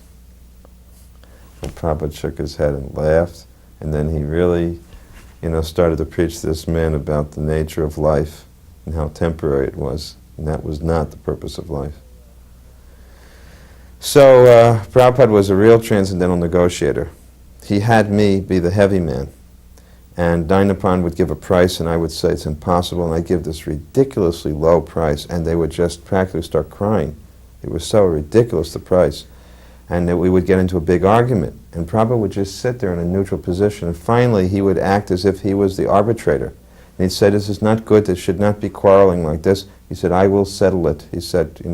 And Prabhupada shook his head and laughed, and then he really, started to preach to this man about the nature of life and how temporary it was, and that was not the purpose of life. So Prabhupada was a real transcendental negotiator. He had me be the heavy man. And Dinapan would give a price, and I would say it's impossible, and I'd give this ridiculously low price, and they would just practically start crying. It was so ridiculous, the price. And that we would get into a big argument, and Prabhupada would just sit there in a neutral position, and finally he would act as if he was the arbitrator. And he'd say, "This is not good, this should not be quarreling like this." He said, "I will settle it." He said,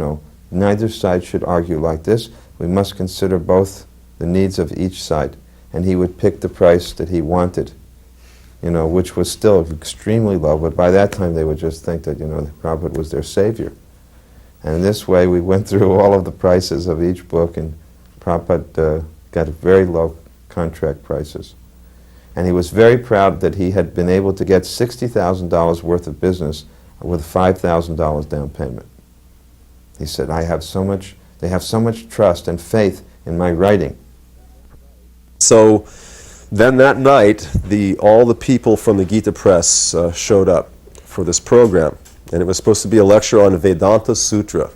neither side should argue like this. We must consider both the needs of each side. And he would pick the price that he wanted, which was still extremely low, but by that time they would just think that, Prabhupada was their savior. And in this way we went through all of the prices of each book, and Prabhupada got very low contract prices. And he was very proud that he had been able to get $60,000 worth of business with $5,000 down payment. He said, they have so much trust and faith in my writing. So then that night, all the people from the Gita Press showed up for this program. And it was supposed to be a lecture on Vedanta Sutra.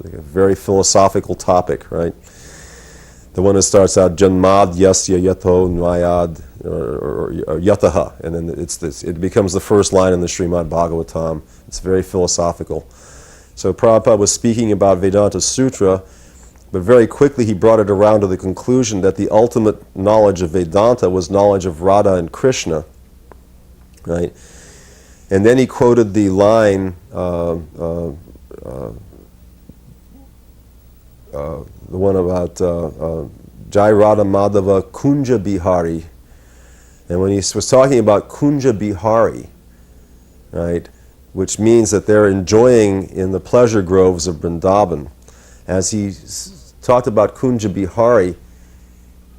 Like a very philosophical topic, right? The one that starts out, Janmad Yasya Yato Nmayad, or Yataha. And then it becomes the first line in the Srimad Bhagavatam. It's very philosophical. So Prabhupada was speaking about Vedanta Sutra, but very quickly he brought it around to the conclusion that the ultimate knowledge of Vedanta was knowledge of Radha and Krishna, right? And then he quoted the line, the one about Jai Radha Madhava Kunja Bihari. And when he was talking about Kunja Bihari, right, which means that they're enjoying in the pleasure groves of Vrindavan, as he talked about Kunja Bihari,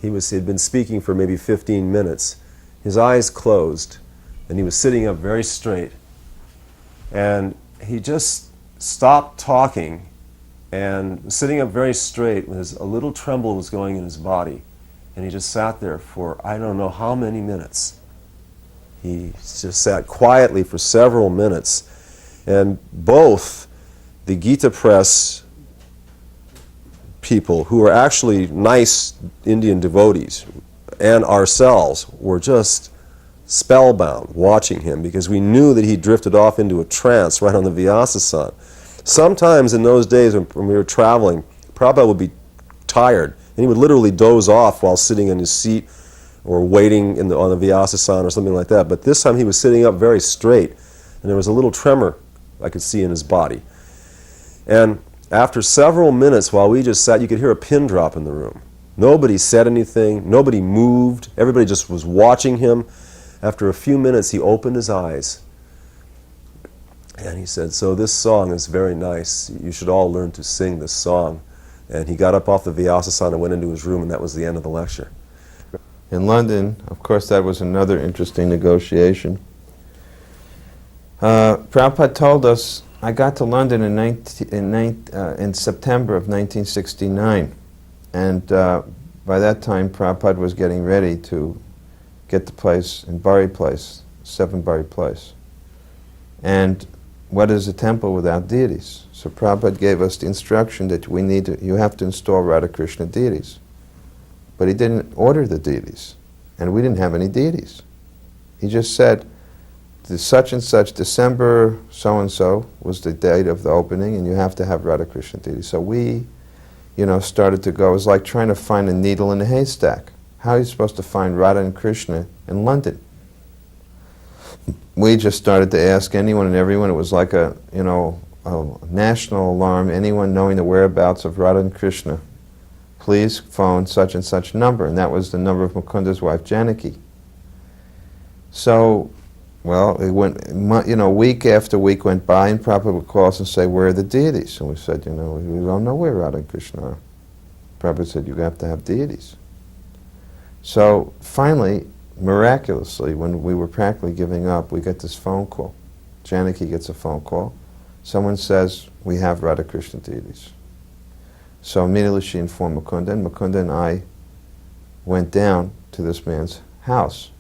he had been speaking for maybe 15 minutes. His eyes closed, and he was sitting up very straight. And he just stopped talking and sitting up very straight, a little tremble was going in his body. And he just sat there for I don't know how many minutes. He just sat quietly for several minutes. And both the Gita Press people who were actually nice Indian devotees and ourselves were just spellbound watching him, because we knew that he drifted off into a trance right on the Vyasasana. Sometimes in those days when we were traveling, Prabhupada would be tired, and he would literally doze off while sitting in his seat or waiting on the Vyasasana or something like that. But this time he was sitting up very straight, and there was a little tremor I could see in his body. And after several minutes, while we just sat, you could hear a pin drop in the room. Nobody said anything, nobody moved, everybody just was watching him. After a few minutes, he opened his eyes, and he said, "So this song is very nice. You should all learn to sing this song." And he got up off the Vyasasana and went into his room, and that was the end of the lecture. In London, of course, that was another interesting negotiation. Prabhupada told us, I got to London in September of 1969, and by that time Prabhupada was getting ready to get the place in Bury Place, 7 Bury Place. And what is a temple without deities? So Prabhupada gave us the instruction that you have to install Radha Krishna deities. But he didn't order the deities, and we didn't have any deities. He just said, such and such, December so-and-so was the date of the opening, and you have to have Radha Krishna deities. So we, started to go. It was like trying to find a needle in a haystack. How are you supposed to find Radha and Krishna in London? We just started to ask anyone and everyone. It was like a national alarm. Anyone knowing the whereabouts of Radha and Krishna, please phone such and such number. And that was the number of Mukunda's wife, Janaki. So, it went, week after week went by, and Prabhupada would call us and say, "Where are the deities?" And we said, we don't know where Radha and Krishna are. Prabhupada said, "You have to have deities." So finally, miraculously, when we were practically giving up, we get this phone call. Janaki gets a phone call. Someone says, "We have Radha Krishna deities." So immediately she informed Mukunda, and Mukunda and I went down to this man's house.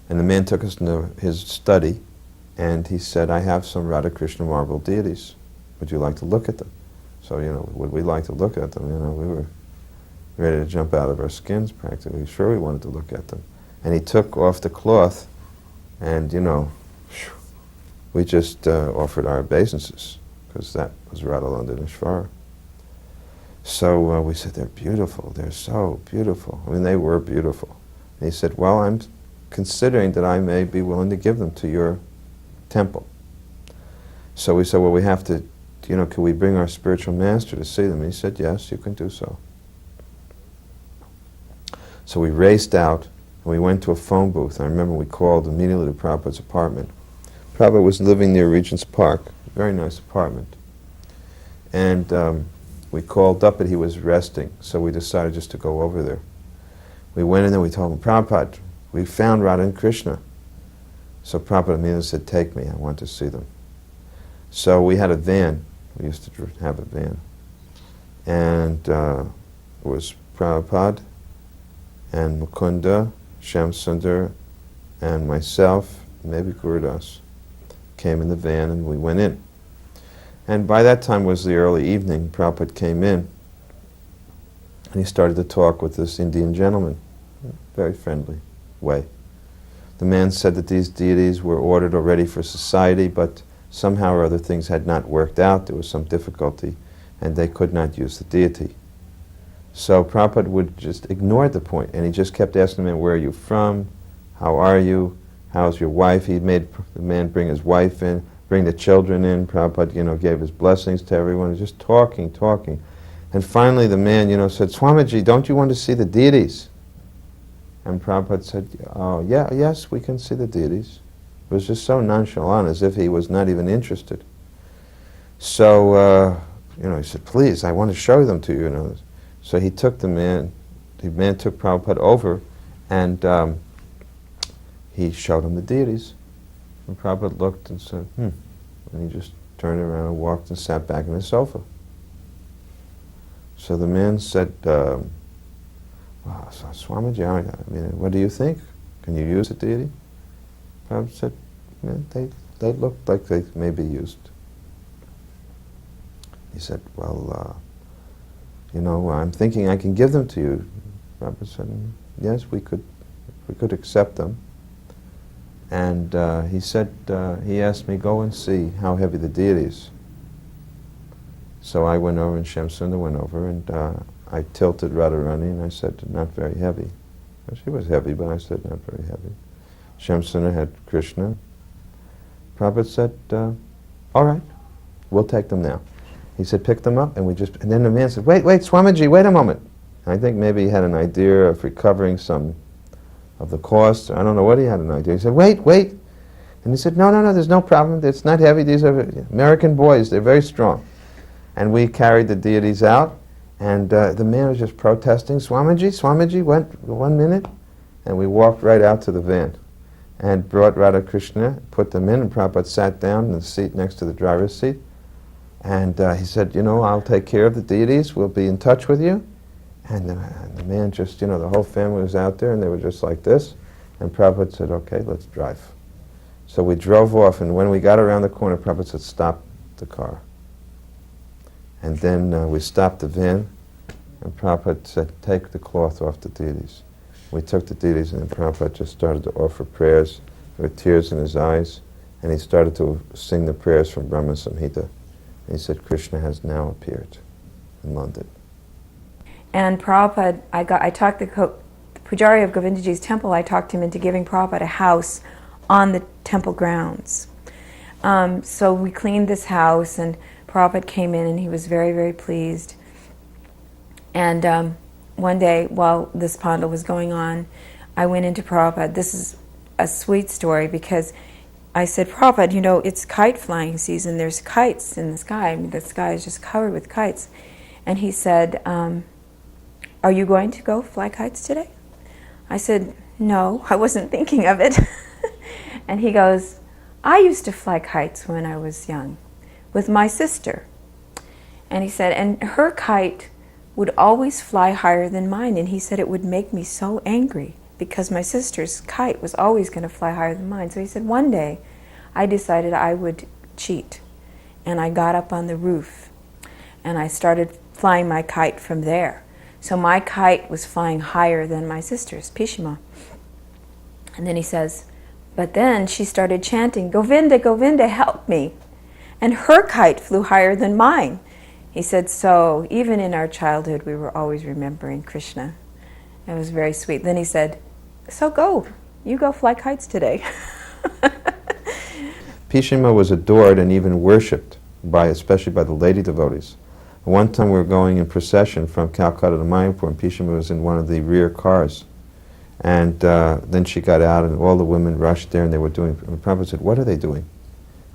And the man took us into his study, and he said, "I have some Radha Krishna marble deities. Would you like to look at them?" So, would we like to look at them? We were ready to jump out of our skins, practically. Sure, we wanted to look at them. And he took off the cloth, and, we just offered our obeisances, because that was Radha Landineshvara. So we said, "They're beautiful. They're so beautiful." I mean, they were beautiful. And he said, "Well, I'm considering that I may be willing to give them to your temple." So we said, "Well, we have to, can we bring our spiritual master to see them?" And he said, "Yes, you can do so." So we raced out, and we went to a phone booth. I remember we called immediately to Prabhupada's apartment. Prabhupada was living near Regent's Park, a very nice apartment. And we called up, and he was resting, so we decided just to go over there. We went in there, we told him, "Prabhupada, we found Radha and Krishna." So Prabhupada immediately said, "Take me, I want to see them." So we had a van. We used to have a van. And it was Prabhupada and Mukunda, Shamsundar, and myself, maybe Gurudas, came in the van, and we went in. And by that time was the early evening. Prabhupada came in, and he started to talk with this Indian gentleman, very friendly way. The man said that these deities were ordered already for society, but somehow or other things had not worked out. There was some difficulty, and they could not use the deity. So Prabhupada would just ignore the point, and he just kept asking the man, "Where are you from? How are you? How's your wife?" He made the man bring his wife in, bring the children in. Prabhupada, gave his blessings to everyone, just talking. And finally the man, said, "Swamiji, don't you want to see the deities?" And Prabhupada said, "Oh, yes, we can see the deities." It was just so nonchalant, as if he was not even interested. So, he said, "Please, I want to show them to you." So he took the man took Prabhupada over, and he showed him the deities. And Prabhupada looked and said, And he just turned around and walked and sat back on the sofa. So the man said, "Swamiji, what do you think? Can you use a deity?" Prabhupada said, they looked like they may be used. He said, "Well, I'm thinking I can give them to you. Prabhupada said, yes, we could accept them. And he said, he asked me, go and see how heavy the deity is. So I went over, and Shamsundar went over, and I tilted Radharani, and I said, not very heavy. Well, she was heavy, but I said, not very heavy. Shamsundar had Krishna. Prabhupada said, all right, we'll take them now. He said, pick them up, and then the man said, wait, Swamiji, wait a moment. I think maybe he had an idea of recovering some of the cost. I don't know what he had an idea. He said, wait. And he said, no, there's no problem. It's not heavy. These are American boys. They're very strong. And we carried the deities out, and the man was just protesting, Swamiji, went 1 minute. And we walked right out to the van and brought Radha Krishna, put them in, and Prabhupada sat down in the seat next to the driver's seat. And he said, I'll take care of the deities. We'll be in touch with you. And the man just, the whole family was out there, and they were just like this. And Prabhupada said, okay, let's drive. So we drove off, and when we got around the corner, Prabhupada said, stop the car. And then we stopped the van, and Prabhupada said, take the cloth off the deities. We took the deities, and then Prabhupada just started to offer prayers. There were tears in his eyes, and he started to sing the prayers from Brahma Samhita. And he said, Krishna has now appeared in London. And Prabhupada, I talked the Pujari of Govindaji's temple, I talked him into giving Prabhupada a house on the temple grounds. So we cleaned this house, and Prabhupada came in, and he was very, very pleased. And one day, while this pandal was going on, I went into Prabhupada. This is a sweet story, because I said, Prabhupada, it's kite flying season. There's kites in the sky. The sky is just covered with kites. And he said, are you going to go fly kites today? I said, no, I wasn't thinking of it. And he goes, I used to fly kites when I was young with my sister. And he said, and her kite would always fly higher than mine. And he said it would make me so angry, because my sister's kite was always going to fly higher than mine. So he said, one day I decided I would cheat. And I got up on the roof, and I started flying my kite from there. So my kite was flying higher than my sister's, Pishima. And then he says, but then she started chanting, Govinda, Govinda, help me. And her kite flew higher than mine. He said, so even in our childhood, we were always remembering Krishna. It was very sweet. Then he said, so you go fly kites today. Pishima was adored and even worshipped, especially by the lady devotees. One time we were going in procession from Calcutta to Mayapur, and Pishima was in one of the rear cars. And then she got out, and all the women rushed there, and they were doing. And Prabhupada said, "What are they doing?"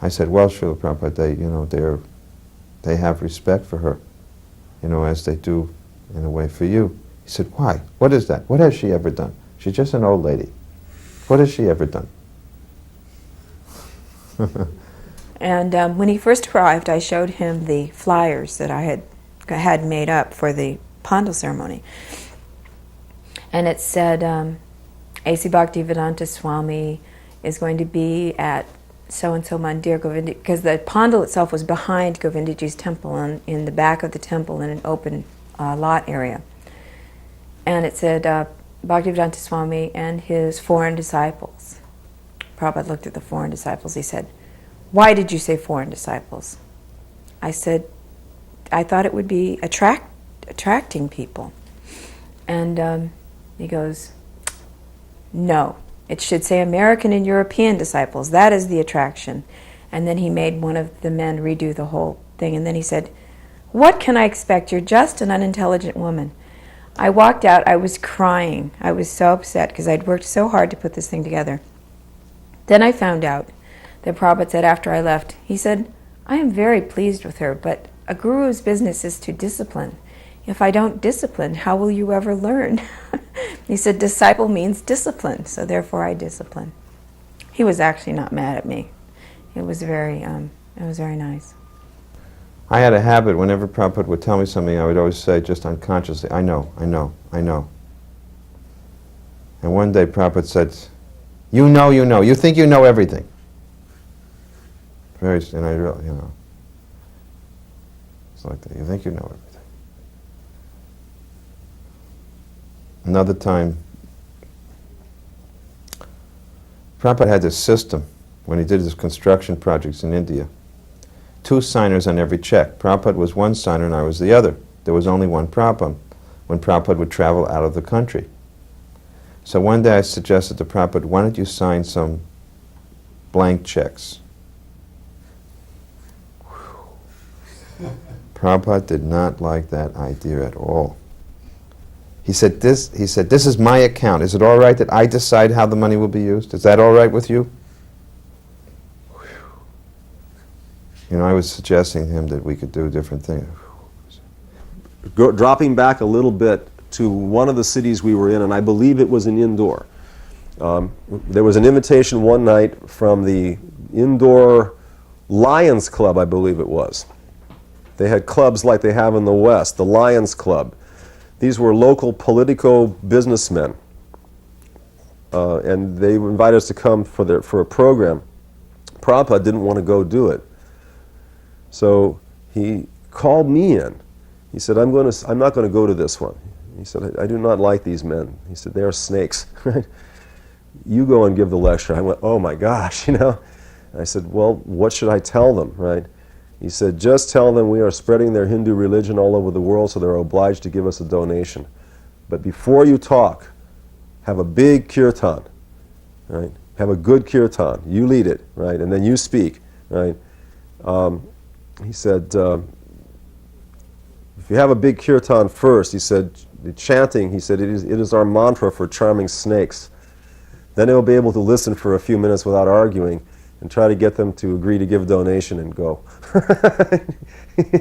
I said, "Well, Srila Prabhupada, they have respect for her, as they do, in a way, for you." He said, "Why? What is that? What has she ever done? She's just an old lady. What has she ever done?" And when he first arrived, I showed him the flyers that I had made up for the Pandal ceremony. And it said, A.C. Bhaktivedanta Swami is going to be at so-and-so Mandir Govinda, because the Pandal itself was behind Govindaji's temple, in the back of the temple in an open lot area. And it said, Bhaktivedanta Swami and his foreign disciples. Prabhupada looked at the foreign disciples. He said, "Why did you say foreign disciples?" I said, "I thought it would be attracting people." And he goes, "No, it should say American and European disciples. That is the attraction." And then he made one of the men redo the whole thing. And then he said, "What can I expect? You're just an unintelligent woman." I walked out. I was crying. I was so upset because I'd worked so hard to put this thing together. Then I found out that Prabhupada said after I left, he said, "I am very pleased with her, but a guru's business is to discipline. If I don't discipline, how will you ever learn?" He said, "Disciple means discipline, so therefore I discipline." He was actually not mad at me. It was very nice. I had a habit, whenever Prabhupada would tell me something, I would always say, just unconsciously, I know. And one day Prabhupada said, you know, you think you know everything. And I really, it's like that, you think you know everything. Another time, Prabhupada had this system when he did his construction projects in India. 2 signers on every check. Prabhupada was one signer and I was the other. There was only one problem when Prabhupada would travel out of the country. So one day I suggested to Prabhupada, why don't you sign some blank checks? Prabhupada did not like that idea at all. He said, this is my account. Is it all right that I decide how the money will be used? Is that all right with you? You know, I was suggesting to him that we could do different things. Dropping back a little bit to one of the cities we were in, and I believe it was an indoor. There was an invitation one night from the indoor Lions Club, I believe it was. They had clubs like they have in the West, the Lions Club. These were local politico businessmen, and they invited us to come for a program. Prabhupada didn't want to go do it, so he called me in. He said, I'm not going to go to this one. He said, I do not like these men. He said, they are snakes. You go and give the lecture. I went, oh my gosh, you know. And I said, well, what should I tell them, right? He said, just tell them we are spreading their Hindu religion all over the world, so they're obliged to give us a donation. But before you talk, have a big kirtan, right? Have a good kirtan. You lead it, right? And then you speak, right? He said, if you have a big kirtan first, he said, the chanting, he said, it is our mantra for charming snakes. Then they'll be able to listen for a few minutes without arguing and try to get them to agree to give a donation and go.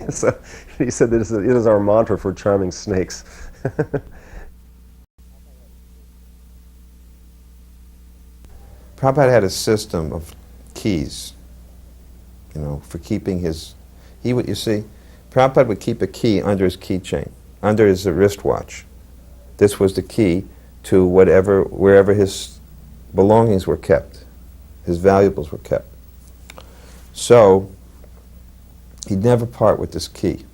So he said that it is our mantra for charming snakes. Prabhupada had a system of keys, you know, for keeping his... you see, Prabhupada would keep a key under his keychain, under his wristwatch. This was the key to wherever his belongings were kept. His valuables were kept. So, he'd never part with this key.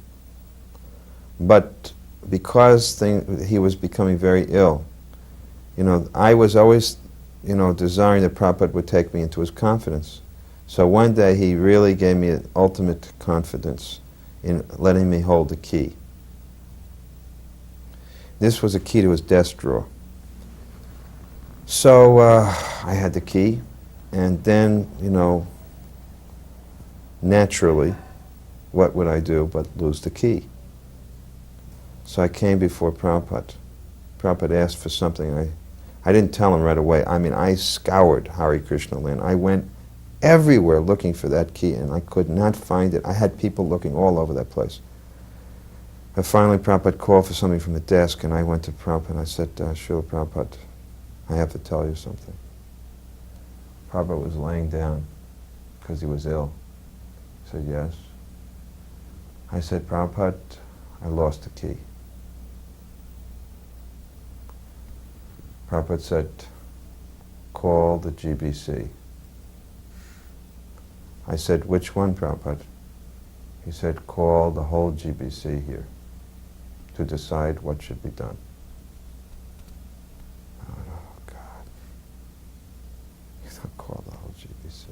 But because he was becoming very ill, you know, I was always, you know, desiring that Prabhupada would take me into his confidence. So one day he really gave me an ultimate confidence in letting me hold the key. This was a key to his desk drawer. So I had the key, and then, you know, naturally, what would I do but lose the key? So I came before Prabhupada. Prabhupada asked for something. I didn't tell him right away. I mean, I scoured Hare Krishna land. I went everywhere looking for that key, and I could not find it. I had people looking all over that place. But finally, Prabhupada called for something from the desk, and I went to Prabhupada and I said, Srila Prabhupada, I have to tell you something. Prabhupada was laying down because he was ill. I said, yes. I said, Prabhupada, I lost the key. Prabhupada said, call the GBC. I said, which one, Prabhupada? He said, call the whole GBC here to decide what should be done. I went, oh, God. He's not call the whole GBC.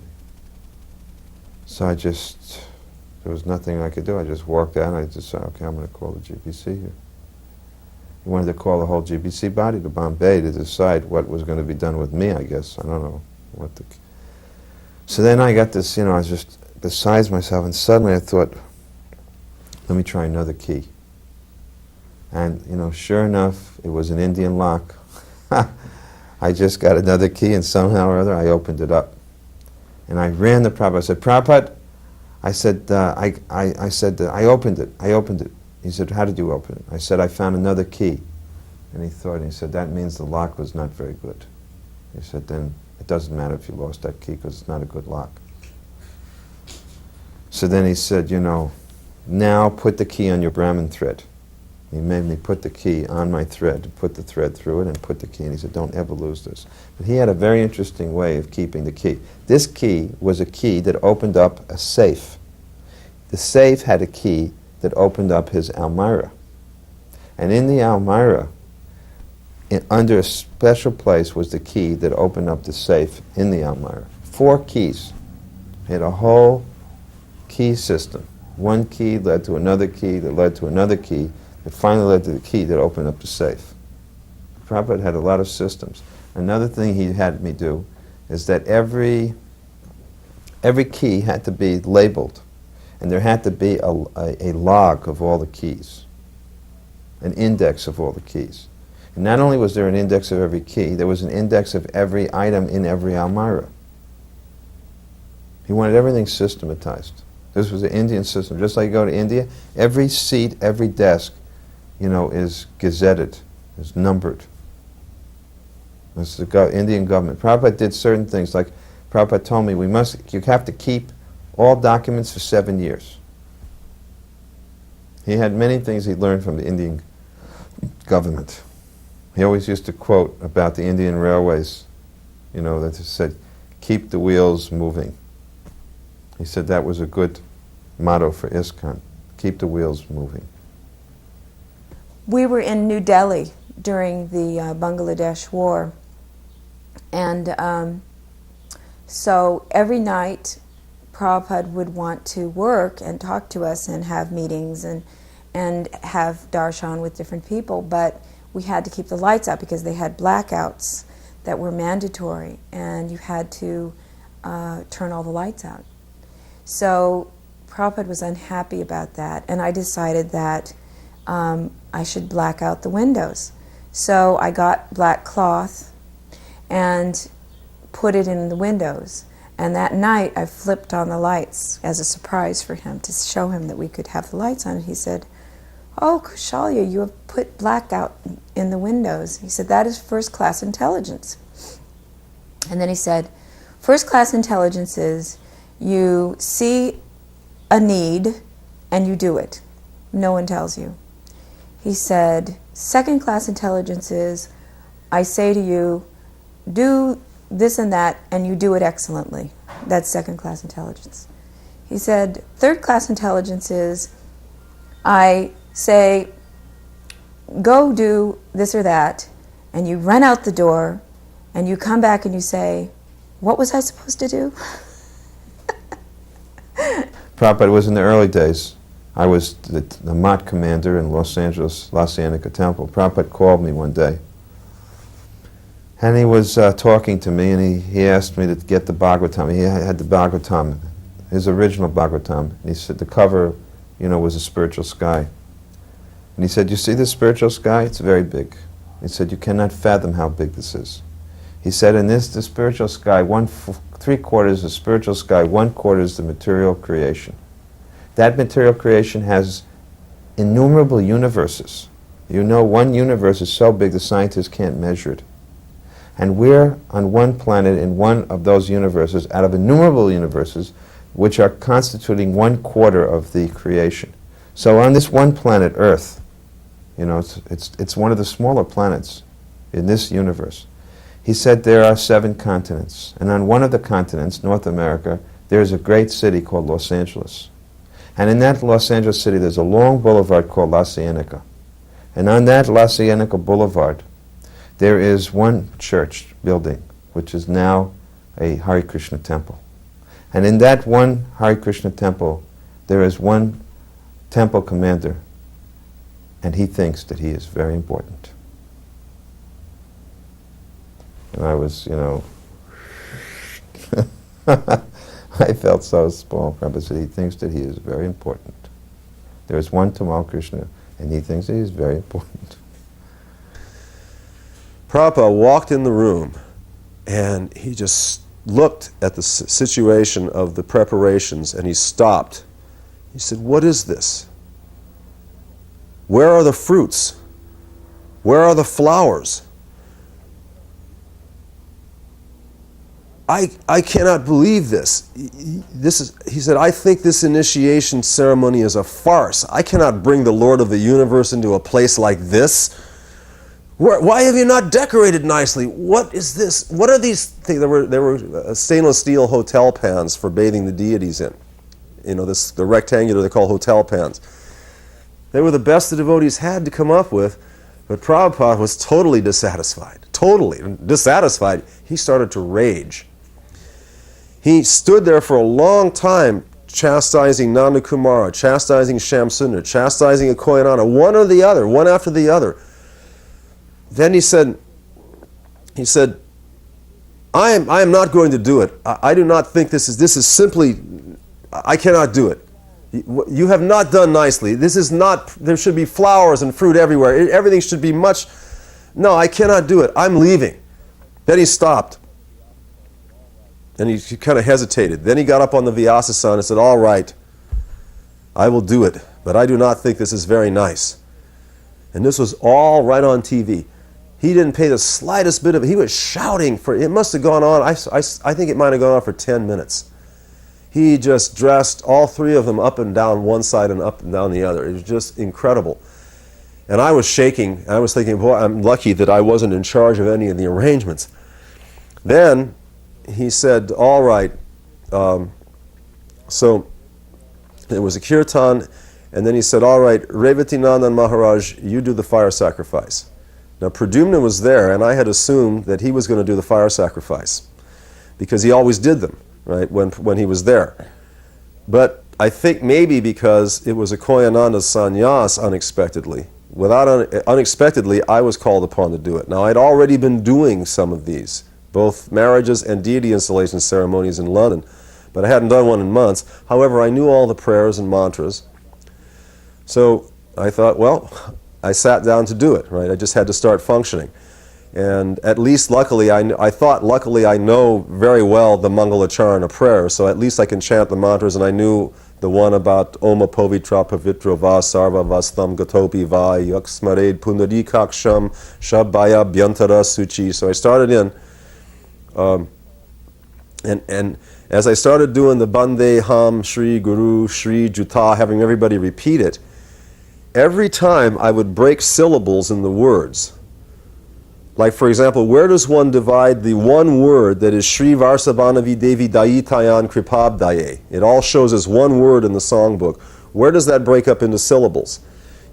So there was nothing I could do. I just walked out and I decided, okay, I'm going to call the GBC here. He wanted to call the whole GBC body to Bombay to decide what was going to be done with me, I guess. I don't know what the... So then I got this, you know, I was just beside myself, and suddenly I thought, let me try another key. And, you know, sure enough, it was an Indian lock. I just got another key, and somehow or other I opened it up. And I ran to Prabhupada. I said, Prabhupada, I said, I opened it. He said, how did you open it? I said, I found another key. And he thought, and he said, that means the lock was not very good. He said, then it doesn't matter if you lost that key because it's not a good lock. So then he said, you know, now put the key on your Brahmin thread. He made me put the key on my thread, put the thread through it, and put the key. And he said, don't ever lose this. But he had a very interesting way of keeping the key. This key was a key that opened up a safe. The safe had a key that opened up his Almirah. And in the Almirah, under a special place was the key that opened up the safe in the Almira. 4 keys. He had a whole key system. One key led to another key that led to another key that finally led to the key that opened up the safe. Prabhupada had a lot of systems. Another thing he had me do is that every key had to be labeled, and there had to be a log of all the keys, an index of all the keys. And not only was there an index of every key, there was an index of every item in every Almira. He wanted everything systematized. This was an Indian system. Just like you go to India, every seat, every desk, is gazetted, is numbered. That's the Indian government. Prabhupada did certain things, like Prabhupada told me, you have to keep all documents for 7 years. He had many things he learned from the Indian government. He always used to quote about the Indian railways, that he said, keep the wheels moving. He said that was a good motto for ISKCON, keep the wheels moving. We were in New Delhi during the Bangladesh war, and so every night Prabhupada would want to work and talk to us and have meetings and have darshan with different people, but we had to keep the lights out because they had blackouts that were mandatory, and you had to turn all the lights out. So Prabhupada was unhappy about that, and I decided that I should black out the windows. So I got black cloth and put it in the windows. And that night I flipped on the lights as a surprise for him, to show him that we could have the lights on. And he said, "Oh, Kaushalya, you have put blackout in the windows." He said, "That is first-class intelligence." And then he said, "First-class intelligence is you see a need and you do it. No one tells you." He said, "Second-class intelligence is I say to you, do this and that, and you do it excellently. That's second-class intelligence." He said, "Third-class intelligence is I say, go do this or that, and you run out the door, and you come back and you say, what was I supposed to do?" Prabhupada was in the early days. I was the Mat commander in Los Angeles, La Cienega Temple. Prabhupada called me one day, and he was talking to me, and he asked me to get the Bhagavatam. He had the Bhagavatam, his original Bhagavatam. And he said the cover, was a spiritual sky. And he said, "You see this spiritual sky? It's very big." He said, "You cannot fathom how big this is." He said, "In the spiritual sky, 3/4 is the spiritual sky, 1/4 is the material creation. That material creation has innumerable universes. One universe is so big the scientists can't measure it. And we're on one planet in one of those universes out of innumerable universes which are constituting 1/4 of the creation. So on this one planet, Earth, it's one of the smaller planets in this universe." He said there are 7 continents, and on one of the continents, North America, there's a great city called Los Angeles. And in that Los Angeles city, there's a long boulevard called La Cienega. And on that La Cienega boulevard, there is one church building, which is now a Hare Krishna temple. And in that one Hare Krishna temple, there is one temple commander, and he thinks that he is very important. And I was, I felt so small. Prabhupada said he thinks that he is very important. There is one Tamal Krsna, and he thinks that he is very important. Prabhupada walked in the room, and he just looked at the situation of the preparations, and he stopped. He said, "What is this? Where are the fruits? Where are the flowers? I cannot believe this. He said, "I think this initiation ceremony is a farce. I cannot bring the Lord of the universe into a place like this. Why have you not decorated nicely? What is this? What are these things?" There were stainless steel hotel pans for bathing the deities in. The rectangular they call hotel pans. They were the best the devotees had to come up with But Prabhupada was totally dissatisfied. Totally dissatisfied. He started to rage. He stood there for a long time chastising Nanda Kumara, chastising Shamsundar, chastising Akoyanana, one or the other, one after the other. Then he said, I am not going to do it. I do not think this is simply, I cannot do it. You have not done nicely. This is not, there should be flowers and fruit everywhere. Everything should be much, no, I cannot do it. I'm leaving. Then he stopped. And he kind of hesitated. Then he got up on the Vyasa-san and said, all right, I will do it, but I do not think this is very nice. And this was all right on TV. He didn't pay the slightest bit of it. He was shouting for, it must have gone on, I think it might have gone on for 10 minutes. He just dressed all three of them up and down one side and up and down the other. It was just incredible. And I was shaking. I was thinking, boy, I'm lucky that I wasn't in charge of any of the arrangements. Then he said, all right. So there was a kirtan, and then he said, all right, Revatinandana Maharaj, you do the fire sacrifice. Now, Pradyumna was there, and I had assumed that he was going to do the fire sacrifice because he always did them, right, when he was there. But I think maybe because it was Akoyananda's sannyas unexpectedly. Unexpectedly, I was called upon to do it. Now, I'd already been doing some of these, both marriages and deity installation ceremonies in London, but I hadn't done one in months. However, I knew all the prayers and mantras. So I thought, well, I sat down to do it, right? I just had to start functioning. And at least luckily, I thought luckily I know very well the Mangalacharana prayer, so at least I can chant the mantras, and I knew the one about Oma Povitra Pavitra Va Sarva Vastam Gatopi Va Yaksmared Pundarikaksham Shabbaya Bhyantara Suchi. So I started in, and as I started doing the Bande Ham Shri Guru Shri Juta, having everybody repeat it, every time I would break syllables in the words. Like, for example, where does one divide the one word that is Shri Varsabhanavi Devi Dayitayan Kripabdaye? It all shows as one word in the songbook. Where does that break up into syllables?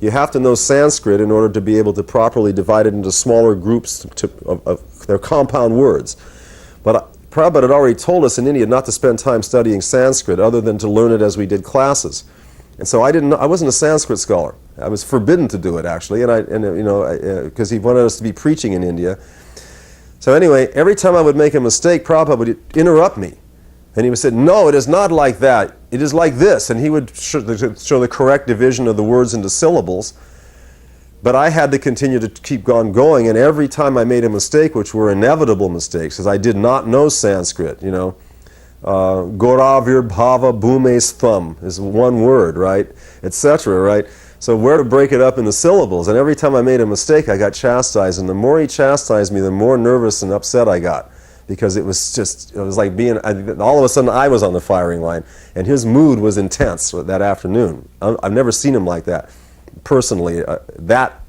You have to know Sanskrit in order to be able to properly divide it into smaller groups of their compound words. But Prabhupada had already told us in India not to spend time studying Sanskrit other than to learn it as we did classes. And so I wasn't a Sanskrit scholar. I was forbidden to do it, actually, because he wanted us to be preaching in India. So anyway, every time I would make a mistake, Prabhupada would interrupt me. And he would say, no, it is not like that. It is like this. And he would show the correct division of the words into syllables. But I had to continue to keep on going. And every time I made a mistake, which were inevitable mistakes, because I did not know Sanskrit, Goravir Bhava Bhumes Thum is one word, right? Etc., right? So where to break it up into syllables? And every time I made a mistake, I got chastised. And the more he chastised me, the more nervous and upset I got. Because it was like all of a sudden I was on the firing line. And his mood was intense that afternoon. I've never seen him like that, personally, that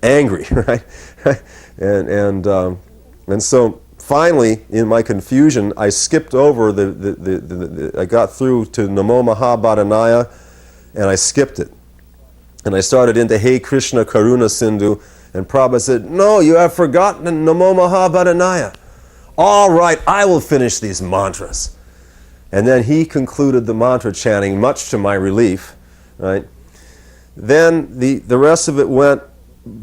angry, right? And so finally, in my confusion, I skipped over I got through to Namo Mahabharanaya, and I skipped it. And I started into Hey Krishna Karuna Sindhu, and Prabhupada said, no, you have forgotten Namo Mahabharanaya. All right, I will finish these mantras. And then he concluded the mantra chanting, much to my relief, right? Then the rest of it went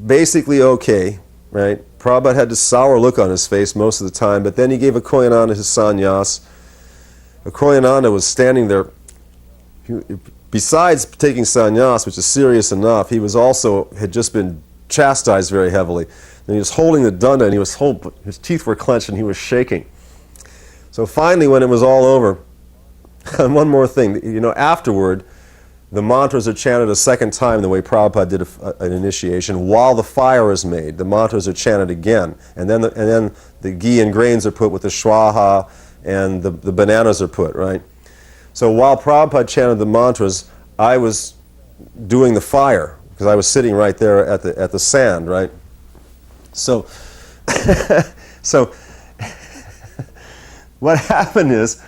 basically okay, right? Prabhupada had this sour look on his face most of the time, but then he gave Akoyananda his sannyas. Akoyananda was standing there. Besides taking sannyas, which is serious enough, he was had just been chastised very heavily. And he was holding the danda, and his teeth were clenched, and he was shaking. So finally, when it was all over, and one more thing, afterward, the mantras are chanted a second time the way Prabhupada did an initiation. While the fire is made, the mantras are chanted again. And then the ghee and grains are put with the shwaha, and the bananas are put, right? So while Prabhupada chanted the mantras, I was doing the fire, because I was sitting right there at the sand, right? So, what happened is,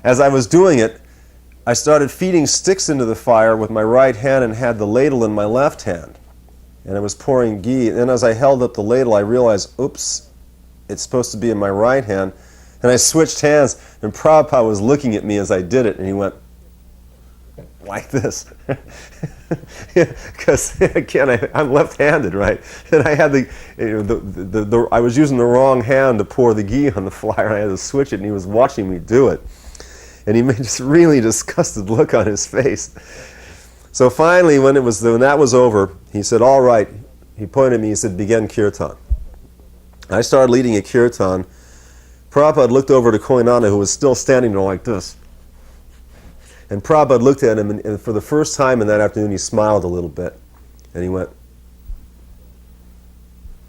as I was doing it, I started feeding sticks into the fire with my right hand and had the ladle in my left hand. and I was pouring ghee. And then as I held up the ladle, I realized, oops, it's supposed to be in my right hand. And I switched hands, and Prabhupada was looking at me as I did it, and he went like this. Because, again, I'm left-handed, right? And I had I was using the wrong hand to pour the ghee on the flyer, and I had to switch it, and he was watching me do it. And he made this really disgusted look on his face. So finally, when that was over, he said, all right. He pointed at me, he said, begin kirtan. I started leading a kirtan. Prabhupada looked over to Koinana, who was still standing there like this. And Prabhupada looked at him, and for the first time in that afternoon, he smiled a little bit. And he went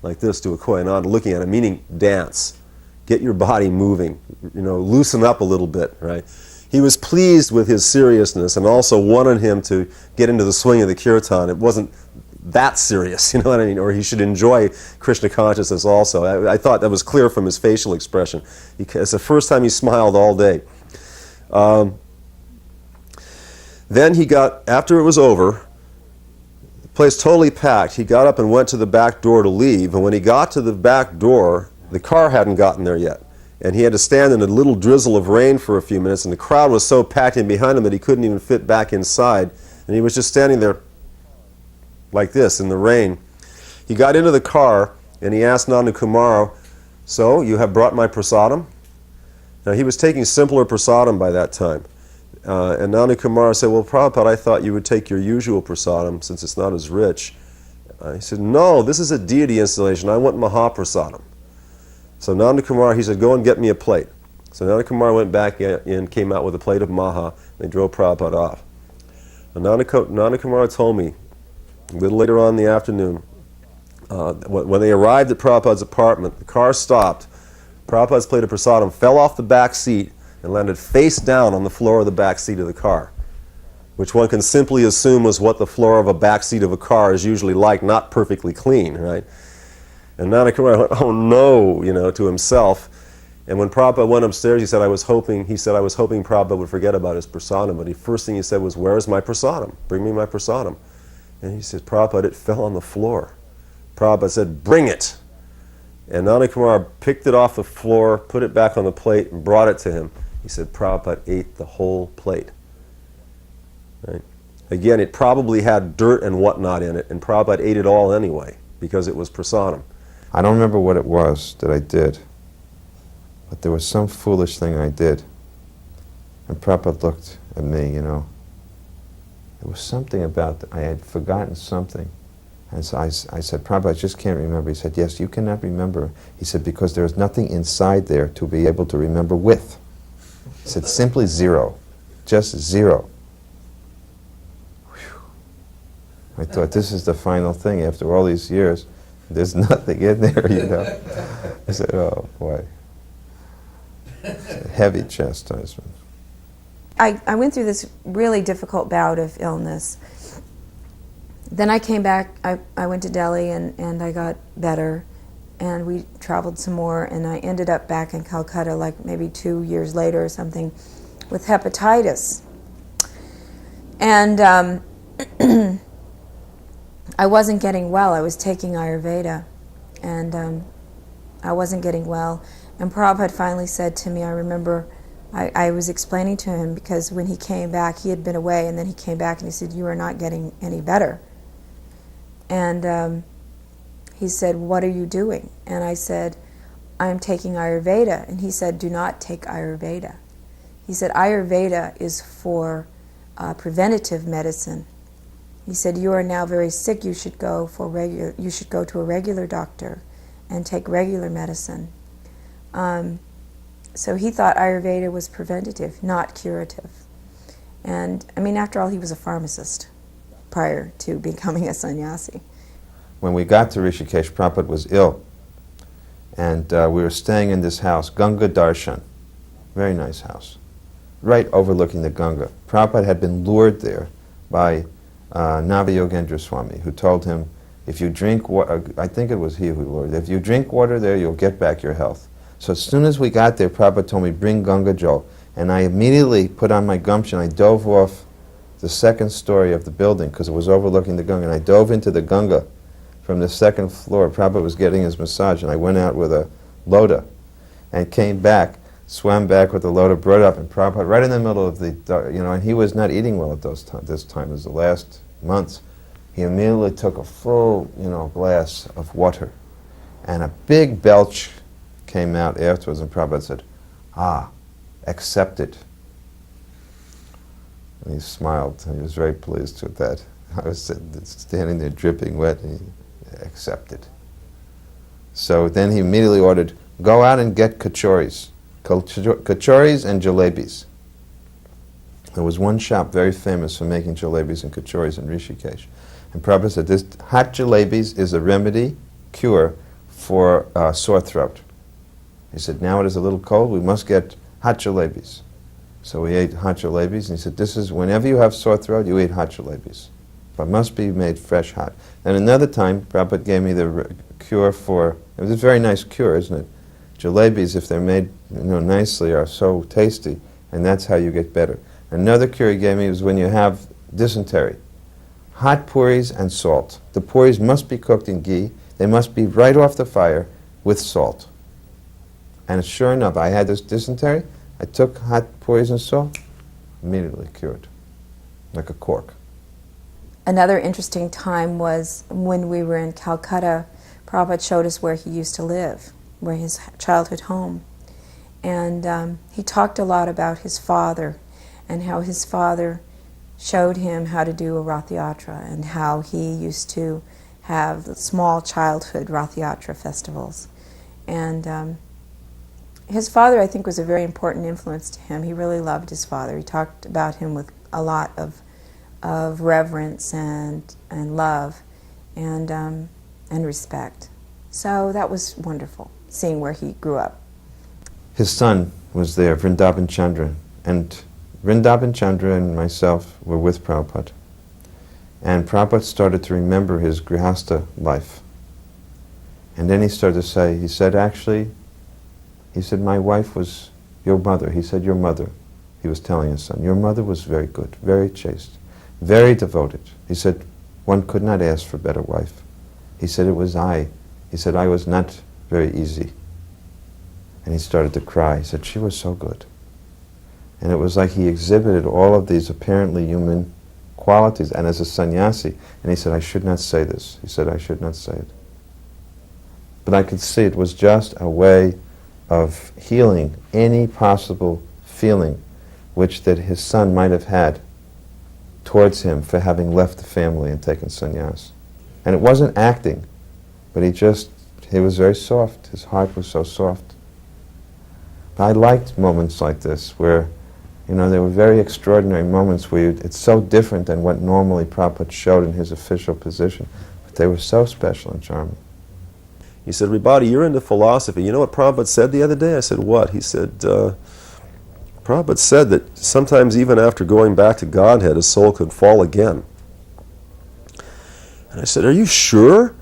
like this to a Koinana, looking at him, meaning dance. Get your body moving, loosen up a little bit, right? He was pleased with his seriousness and also wanted him to get into the swing of the kirtan. It wasn't that serious, you know what I mean? Or he should enjoy Krishna consciousness also. I thought that was clear from his facial expression. It's the first time he smiled all day. Then after it was over, the place totally packed, he got up and went to the back door to leave. And when he got to the back door, the car hadn't gotten there yet. And he had to stand in a little drizzle of rain for a few minutes, and the crowd was so packed in behind him that he couldn't even fit back inside. And he was just standing there like this in the rain. He got into the car, and he asked Nanda Kumar, so you have brought my prasadam? Now he was taking simpler prasadam by that time. And Nanda Kumar said, well, Prabhupada, I thought you would take your usual prasadam since it's not as rich. He said, no, this is a deity installation. I want Mahaprasadam. So Nanda Kumar, he said, go and get me a plate. So Nanda Kumar went back in, came out with a plate of Maha, and they drove Prabhupada off. And Nanda Kumar told me, a little later on in the afternoon, when they arrived at Prabhupada's apartment, the car stopped. Prabhupada's plate of prasadam fell off the back seat and landed face down on the floor of the back seat of the car, which one can simply assume was what the floor of a back seat of a car is usually like, not perfectly clean, right? And Nanda Kumar went, oh no, to himself. And when Prabhupada went upstairs, he said, I was hoping Prabhupada would forget about his prasadam. But the first thing he said was, where is my prasadam? Bring me my prasadam. And he said, Prabhupada, it fell on the floor. Prabhupada said, bring it. And Nanda Kumar picked it off the floor, put it back on the plate, and brought it to him. He said, Prabhupada ate the whole plate. Right? Again, it probably had dirt and whatnot in it, and Prabhupada ate it all anyway, because it was prasadam. I don't remember what it was that I did, but there was some foolish thing I did. And Prabhupada looked at me, There was something about, I had forgotten something. And so I said, Prabhupada, I just can't remember. He said, yes, you cannot remember. He said, because there is nothing inside there to be able to remember with. He said, simply zero. Just zero. Whew. I thought, this is the final thing. After all these years, there's nothing in there, I said, oh, boy. Heavy chastisement. I went through this really difficult bout of illness. Then I came back, I went to Delhi and I got better, and we traveled some more, and I ended up back in Calcutta like maybe 2 years later or something with hepatitis. And I wasn't getting well. I was taking Ayurveda, and I wasn't getting well. And Prabhupada finally said to me, I remember I was explaining to him, because when he came back, he had been away, and then he came back and he said, you are not getting any better. And he said, what are you doing? And I said, I'm taking Ayurveda. And he said, do not take Ayurveda. He said, Ayurveda is for preventative medicine. He said, you are now very sick, you should go to a regular doctor and take regular medicine. So he thought Ayurveda was preventative, not curative. And I mean, after all, he was a pharmacist prior to becoming a sannyasi. When we got to Rishikesh, Prabhupada was ill. And we were staying in this house, Ganga Darshan. Very nice house. Right overlooking the Ganga. Prabhupada had been lured there by Navayogendra Swami, who told him, if you drink water, I think it was he who lured, if you drink water there, you'll get back your health. So as soon as we got there, Prabhupada told me, bring Ganga Jal. And I immediately put on my gumption. I dove off the second story of the building, because it was overlooking the Ganga, and I dove into the Ganga. from the second floor. Prabhupada was getting his massage, and I went out with a lota and came back, swam back with the lota, brought it up, and Prabhupada right in the middle of the, and he was not eating well at this time. It was the last months. He immediately took a full, glass of water, and a big belch came out afterwards, and Prabhupada said, accept it. And he smiled, and he was very pleased with that. I was standing there dripping wet, and he accepted. So then he immediately ordered, go out and get kachoris. Kachoris and jalebis. There was one shop very famous for making jalebis and kachoris in Rishikesh. And Prabhupada said, this hot jalebis is a remedy, cure for sore throat. He said, now it is a little cold, we must get hot jalebis. So we ate hot jalebis, and he said, this is, whenever you have sore throat, you eat hot jalebis. But must be made fresh hot. And another time, Prabhupada gave me the cure for, it was a very nice cure, isn't it? Jalebis, if they're made nicely, are so tasty, and that's how you get better. Another cure he gave me was when you have dysentery. Hot puris and salt. The puris must be cooked in ghee. They must be right off the fire with salt. And sure enough, I had this dysentery. I took hot puris and salt, immediately cured, like a cork. Another interesting time was when we were in Calcutta. Prabhupada showed us where he used to live, where his childhood home. And he talked a lot about his father and how his father showed him how to do a Rath Yatra and how he used to have small childhood Rath Yatra festivals. And his father, I think, was a very important influence to him. He really loved his father. He talked about him with a lot of reverence and love and respect. So that was wonderful, seeing where he grew up. His son was there, Vrindavan Chandra, and Vrindavan Chandra and myself were with Prabhupada. And Prabhupada started to remember his grihastha life. And then he started to say, he said, my wife was your mother. He said, your mother. He was telling his son, your mother was very good, very chaste, very devoted. He said, one could not ask for a better wife. He said, it was I. He said, I was not very easy. And he started to cry. He said, she was so good. And it was like he exhibited all of these apparently human qualities, and as a sannyasi. And he said, I should not say this. He said, I should not say it. But I could see it was just a way of healing any possible feeling which that his son might have had towards him for having left the family and taken sannyas. And it wasn't acting, but he was very soft. His heart was so soft. I liked moments like this where, there were very extraordinary moments where it's so different than what normally Prabhupada showed in his official position. But they were so special and charming. He said, Ribati, you're into philosophy. You know what Prabhupada said the other day? I said, what? He said, Prabhupada said that sometimes even after going back to Godhead, a soul could fall again. And I said, are you sure?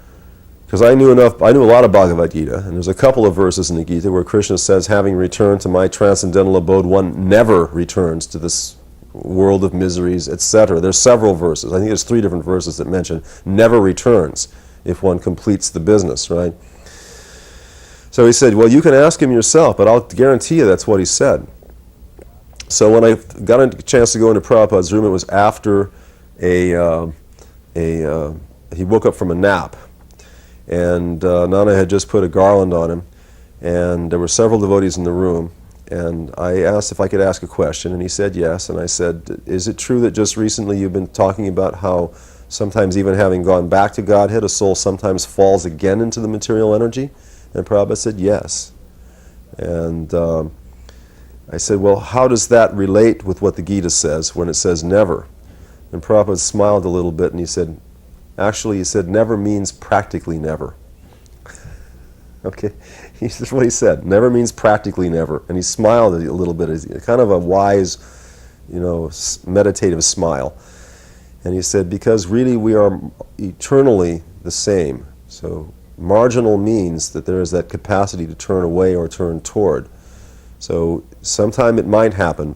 Because I knew a lot of Bhagavad Gita, and there's a couple of verses in the Gita where Krishna says, having returned to my transcendental abode, one never returns to this world of miseries, etc. There's several verses. I think there's 3 different verses that mention never returns if one completes the business, right? So he said, well, you can ask him yourself, but I'll guarantee you that's what he said. So when I got a chance to go into Prabhupada's room, it was after he woke up from a nap. And Nana had just put a garland on him, and there were several devotees in the room. And I asked if I could ask a question, and he said yes. And I said, is it true that just recently you've been talking about how sometimes even having gone back to Godhead, a soul sometimes falls again into the material energy? And Prabhupada said yes. And I said, well, how does that relate with what the Gita says when it says never? And Prabhupada smiled a little bit, and he said, actually, he said, never means practically never. Okay, that's what he said. Never means practically never. And he smiled a little bit, kind of a wise, meditative smile. And he said, because really we are eternally the same. So marginal means that there is that capacity to turn away or turn toward. So sometime it might happen.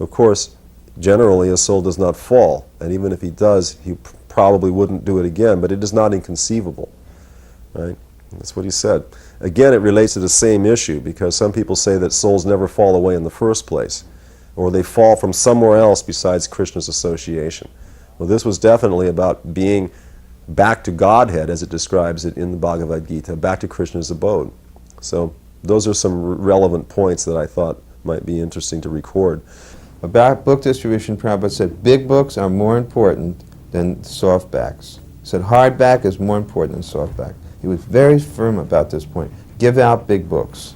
Of course, generally a soul does not fall. And even if he does, he probably wouldn't do it again, but it is not inconceivable. right? That's what he said. Again, it relates to the same issue, because some people say that souls never fall away in the first place, or they fall from somewhere else besides Krishna's association. Well, this was definitely about being back to Godhead, as it describes it in the Bhagavad Gita, back to Krishna's abode. So those are some relevant points that I thought might be interesting to record. About book distribution, Prabhupada said big books are more important than softbacks. He said hardback is more important than softback. He was very firm about this point. Give out big books.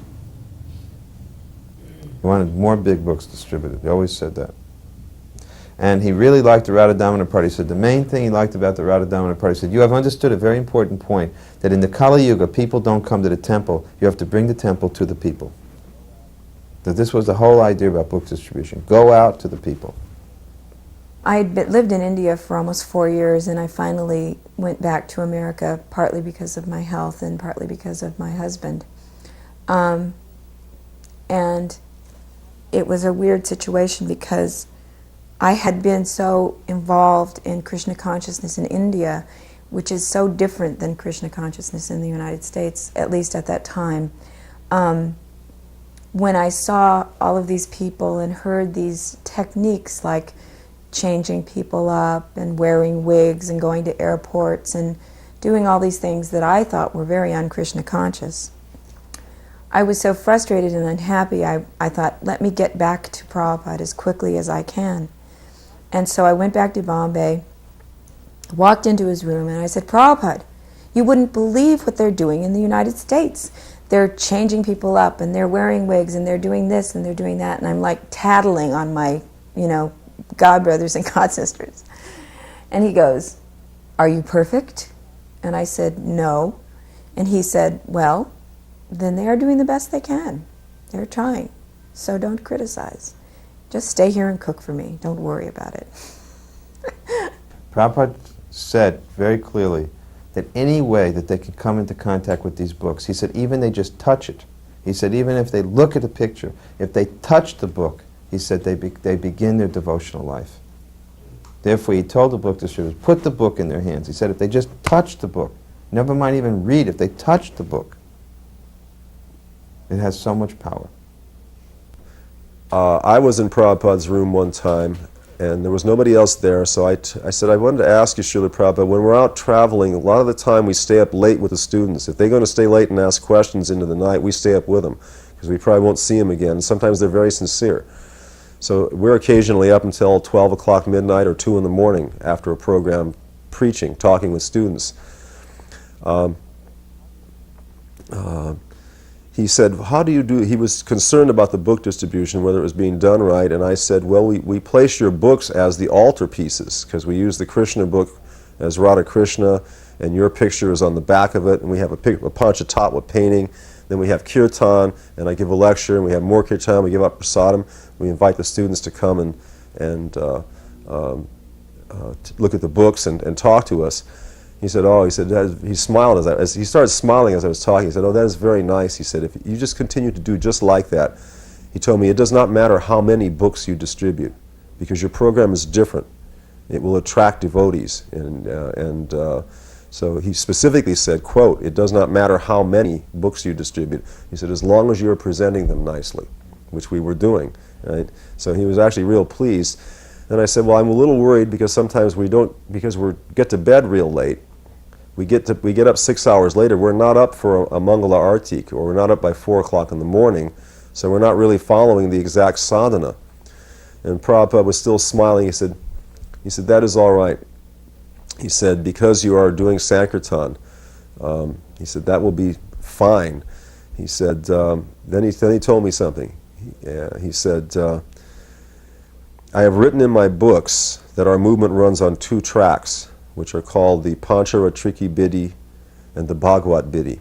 He wanted more big books distributed. He always said that. And he really liked the Radha Damodar party. He said the main thing he liked about the Radha Damodar party, he said, you have understood a very important point, that in the Kali Yuga, people don't come to the temple. You have to bring the temple to the people. That this was the whole idea about book distribution. Go out to the people. I had lived in India for almost 4 years, and I finally went back to America, partly because of my health and partly because of my husband. And it was a weird situation because I had been so involved in Krishna consciousness in India, which is so different than Krishna consciousness in the United States, at least at that time. When I saw all of these people and heard these techniques like changing people up and wearing wigs and going to airports and doing all these things that I thought were very un-Krishna conscious, I was so frustrated and unhappy, I thought, let me get back to Prabhupada as quickly as I can. And so I went back to Bombay, walked into his room, and I said, Prabhupada, you wouldn't believe what they're doing in the United States. They're changing people up, and they're wearing wigs, and they're doing this, and they're doing that, and I'm like tattling on my, God brothers and God sisters. And he goes, are you perfect? And I said, no. And he said, well, then they are doing the best they can. They're trying. So don't criticize. Just stay here and cook for me. Don't worry about it. Prabhupada said very clearly that any way that they can come into contact with these books, he said even they just touch it. He said even if they look at the picture, if they touch the book, he said they begin their devotional life. Therefore, he told the book distributors, put the book in their hands. He said if they just touch the book, never mind even read, if they touch the book, it has so much power. I was in Prabhupada's room one time, and there was nobody else there, so I said, I wanted to ask you, Srila Prabhupada, when we're out traveling, a lot of the time we stay up late with the students. If they're going to stay late and ask questions into the night, we stay up with them, because we probably won't see them again. Sometimes they're very sincere. So we're occasionally up until 12 o'clock midnight or 2 in the morning after a program preaching, talking with students. He said, how do you do, he was concerned about the book distribution, whether it was being done right, and I said, well, we place your books as the altar pieces, because we use the Krishna book as Radha Krishna, and your picture is on the back of it, and we have a Panchatatva painting, then we have kirtan, and I give a lecture, and we have more kirtan, we give out prasadam, we invite the students to come and look at the books and talk to us. He said, oh, he said, he smiled as he started smiling as I was talking. He said, oh, that is very nice. He said, if you just continue to do just like that, he told me, it does not matter how many books you distribute, because your program is different. It will attract devotees. So he specifically said, quote, it does not matter how many books you distribute. He said, as long as you're presenting them nicely, which we were doing. Right? So he was actually real pleased. And I said, well, I'm a little worried because sometimes we get to bed real late. We get up 6 hours later. We're not up for a Mangala Artik, or we're not up by 4 o'clock in the morning, so we're not really following the exact sadhana. And Prabhupada was still smiling. He said, that is all right. He said, because you are doing Sankirtan, he said, that will be fine. He said, then he told me something. He said, I have written in my books that our movement runs on 2 tracks, which are called the Pancharatriki Bidhi and the Bhagavad Bidhi.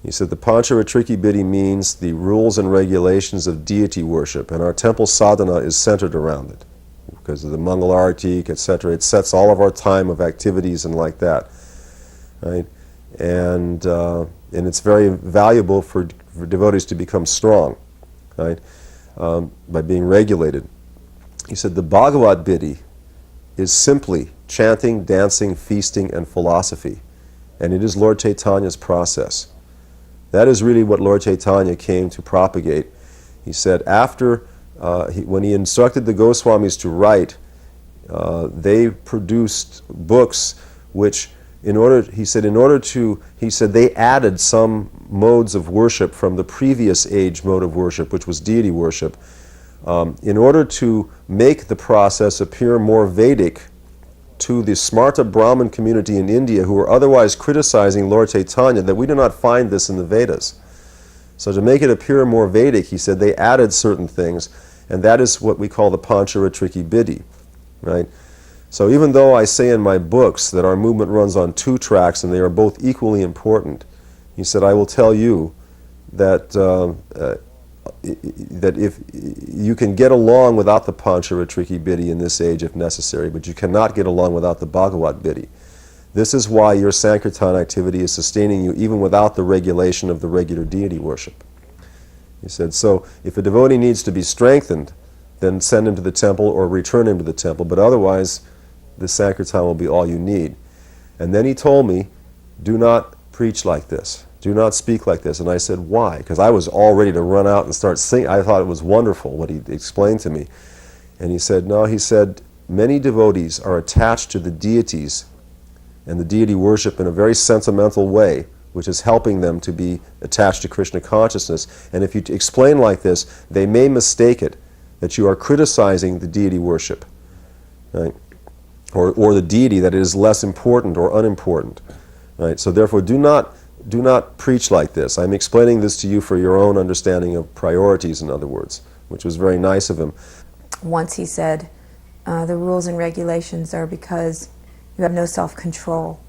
He said the Pancharatriki Bidhi means the rules and regulations of deity worship, and our temple sadhana is centered around it. Because of the Mangala Artik, etc., it sets all of our time of activities and like that. Right? And it's very valuable for devotees to become strong, right? By being regulated. He said the Bhagavad Bidhi is simply chanting, dancing, feasting, and philosophy. And it is Lord Chaitanya's process. That is really what Lord Chaitanya came to propagate. He said after, when he instructed the Goswamis to write, they produced books which, he said they added some modes of worship from the previous age mode of worship, which was deity worship, in order to make the process appear more Vedic to the Smarta Brahmin community in India, who were otherwise criticizing Lord Chaitanya, that we do not find this in the Vedas. So to make it appear more Vedic, he said they added certain things, and that is what we call the Pancharatriki Bidhi, right? So even though I say in my books that our movement runs on 2 tracks and they are both equally important, he said, I will tell you that that if you can get along without the Pancharatriki Bidhi in this age if necessary, but you cannot get along without the Bhagavat Bidhi. This is why your Sankirtan activity is sustaining you even without the regulation of the regular deity worship. He said, so if a devotee needs to be strengthened, then send him to the temple or return him to the temple, but otherwise the Sankirtan will be all you need. And then he told me, do not preach like this. Do not speak like this. And I said, why? Because I was all ready to run out and start singing. I thought it was wonderful what he explained to me. And he said, no, he said, many devotees are attached to the deities and the deity worship in a very sentimental way, which is helping them to be attached to Krishna consciousness. And if you explain like this, they may mistake it that you are criticizing the deity worship, right? Or the deity, that it is less important or unimportant, right? So therefore, do not preach like this. I'm explaining this to you for your own understanding of priorities, in other words, which was very nice of him. Once he said, the rules and regulations are because you have no self-control.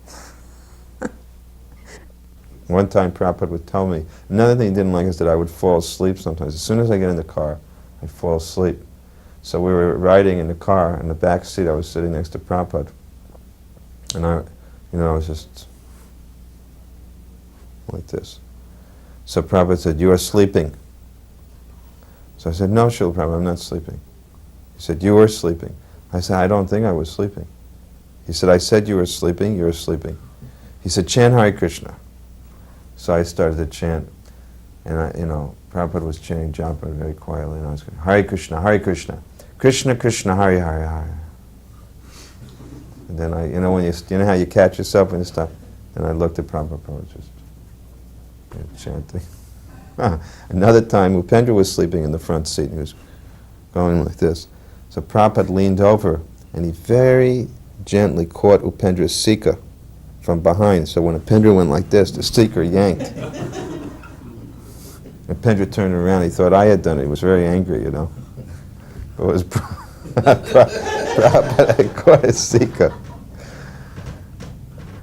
One time Prabhupada would tell me, another thing he didn't like is that I would fall asleep sometimes. As soon as I get in the car, I'd fall asleep. So we were riding in the car, in the back seat I was sitting next to Prabhupada. And I was just like this. So Prabhupada said, you are sleeping. So I said, no, Srila Prabhupada, I'm not sleeping. He said, you were sleeping. I said, I don't think I was sleeping. He said, I said you were sleeping, you were sleeping. He said, chant Hare Krishna. So I started to chant, and Prabhupada was chanting japa very quietly, and I was going, Hare Krishna, Krishna Krishna, Hare Hare Hare. And then when you know how you catch yourself when you stop, then I looked at Prabhupada, just chanting. Another time, Upendra was sleeping in the front seat, and he was going like this. So Prabhupada leaned over, and he very gently caught Upendra's sika from behind. So when Upendra went like this, the sika yanked. Upendra turned around. He thought I had done it. He was very angry, But it was Prabhupada caught his sika.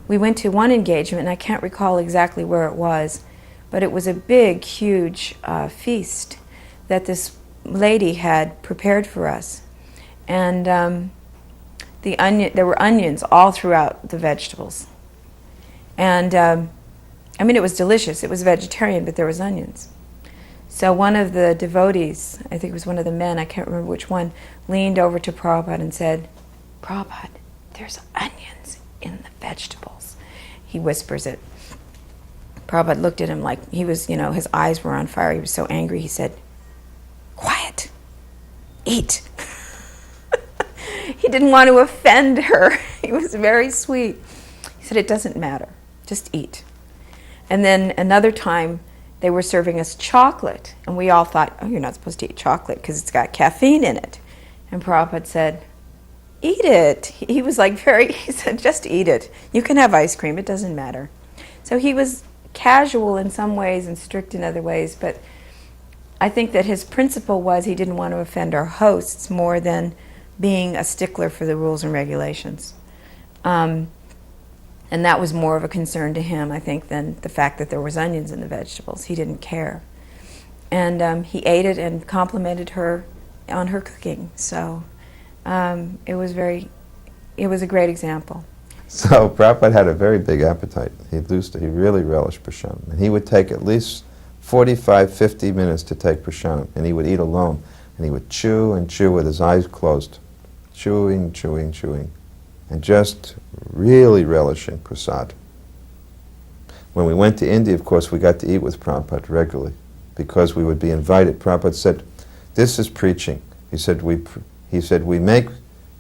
We went to one engagement, and I can't recall exactly where it was, but it was a big, huge feast that this lady had prepared for us. And there were onions all throughout the vegetables. And it was delicious. It was vegetarian, but there was onions. So one of the devotees, I think it was one of the men, I can't remember which one, leaned over to Prabhupada and said, Prabhupada, there's onions in the vegetables. He whispers it. Prabhupada looked at him like he was, his eyes were on fire. He was so angry. He said, quiet, eat. He didn't want to offend her. He was very sweet. He said, it doesn't matter. Just eat. And then another time, they were serving us chocolate. And we all thought, oh, you're not supposed to eat chocolate because it's got caffeine in it. And Prabhupada said, eat it. He was he said, just eat it. You can have ice cream. It doesn't matter. So he was casual in some ways and strict in other ways. But I think that his principle was he didn't want to offend our hosts more than being a stickler for the rules and regulations. And that was more of a concern to him, I think, than the fact that there was onions in the vegetables. He didn't care. And he ate it and complimented her on her cooking. So it was a great example. So Prabhupada had a very big appetite. He really relished prasadam. And he would take at least 45, 50 minutes to take prasadam. And he would eat alone. And he would chew and chew with his eyes closed. Chewing, chewing, chewing. And just really relishing prasad. When we went to India, of course, we got to eat with Prabhupada regularly because we would be invited. Prabhupada said, this is preaching. He said, we make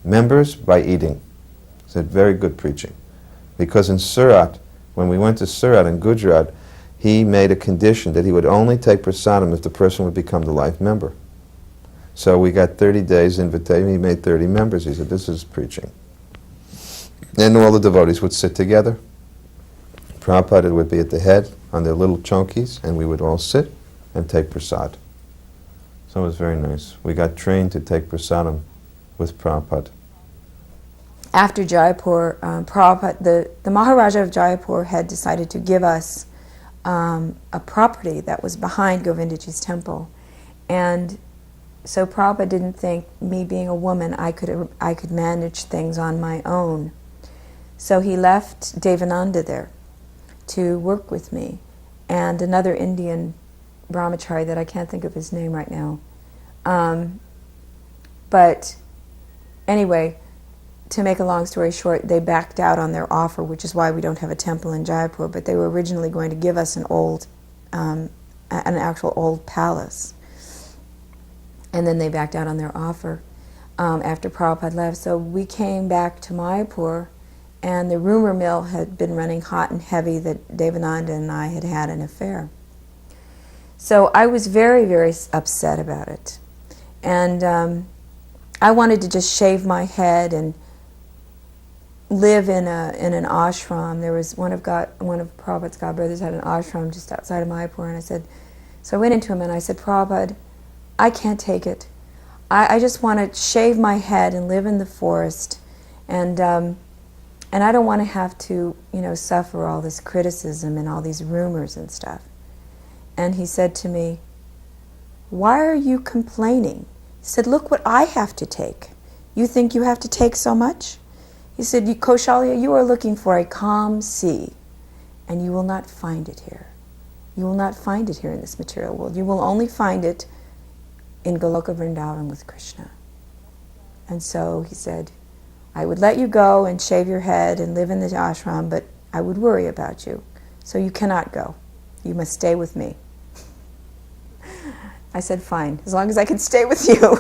members by eating. He said, very good preaching. Because in Surat, when we went to Surat in Gujarat, he made a condition that he would only take prasadam if the person would become the life member. So we got 30 days invitation. He made 30 members. He said, this is preaching. Then all the devotees would sit together. Prabhupada would be at the head on their little chowkis, and we would all sit and take prasad. So it was very nice. We got trained to take prasadam with Prabhupada. After Jaipur, Prabhupada, the Maharaja of Jaipur had decided to give us a property that was behind Govindaji's temple. And so Prabhupada didn't think, me being a woman, I could manage things on my own. So he left Devananda there to work with me, and another Indian brahmachari that I can't think of his name right now. But anyway, to make a long story short, they backed out on their offer, which is why we don't have a temple in Jaipur, but they were originally going to give us an actual old palace. And then they backed out on their offer after Prabhupada left. So we came back to Mayapur, and the rumor mill had been running hot and heavy that Devananda and I had had an affair. So I was very, very upset about it. And I wanted to just shave my head and live in an ashram. There was one of Prabhupada's godbrothers had an ashram just outside of Mayapur, and so I went into him and I said, Prabhupada, I can't take it. I just want to shave my head and live in the forest, and I don't want to have to, suffer all this criticism and all these rumors and stuff. And he said to me, why are you complaining? He said, look what I have to take. You think you have to take so much? He said, Kaushalya, you are looking for a calm sea, and you will not find it here. You will not find it here in this material world. You will only find it in Goloka Vrindavan with Krishna. And so he said, I would let you go and shave your head and live in the ashram, but I would worry about you. So you cannot go. You must stay with me. I said, fine, as long as I can stay with you.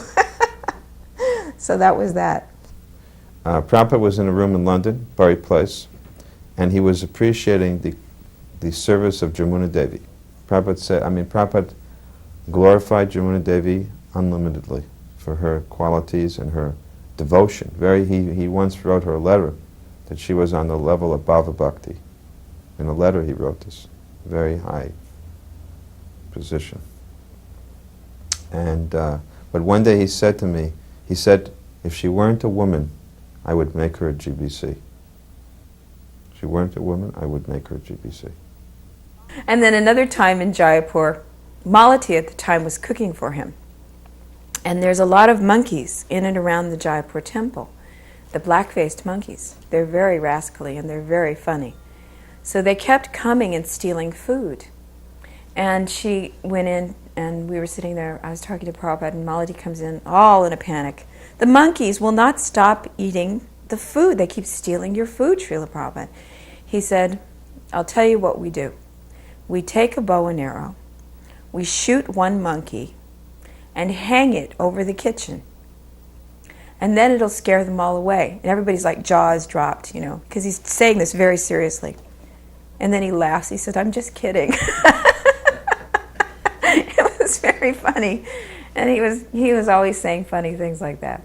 So that was that. Prabhupada was in a room in London, Bury Place, and he was appreciating the service of Jamuna Devi. Prabhupada glorified Jamuna Devi unlimitedly for her qualities and her devotion. He once wrote her a letter that she was on the level of Bhava Bhakti. In a letter he wrote this, very high position. And but one day he said to me, if she weren't a woman, I would make her a GBC. If she weren't a woman, I would make her a GBC. And then another time in Jaipur, Malati at the time was cooking for him. And there's a lot of monkeys in and around the Jaipur temple, the black-faced monkeys. They're very rascally and they're very funny. So they kept coming and stealing food. And she went in, and we were sitting there, I was talking to Prabhupada, and Malati comes in all in a panic. The monkeys will not stop eating the food. They keep stealing your food, Srila Prabhupada. He said, I'll tell you what we do. We take a bow and arrow, we shoot one monkey, and hang it over the kitchen. And then it'll scare them all away. And everybody's like jaws dropped, because he's saying this very seriously. And then he laughs. He said, I'm just kidding. It was very funny. And he was always saying funny things like that.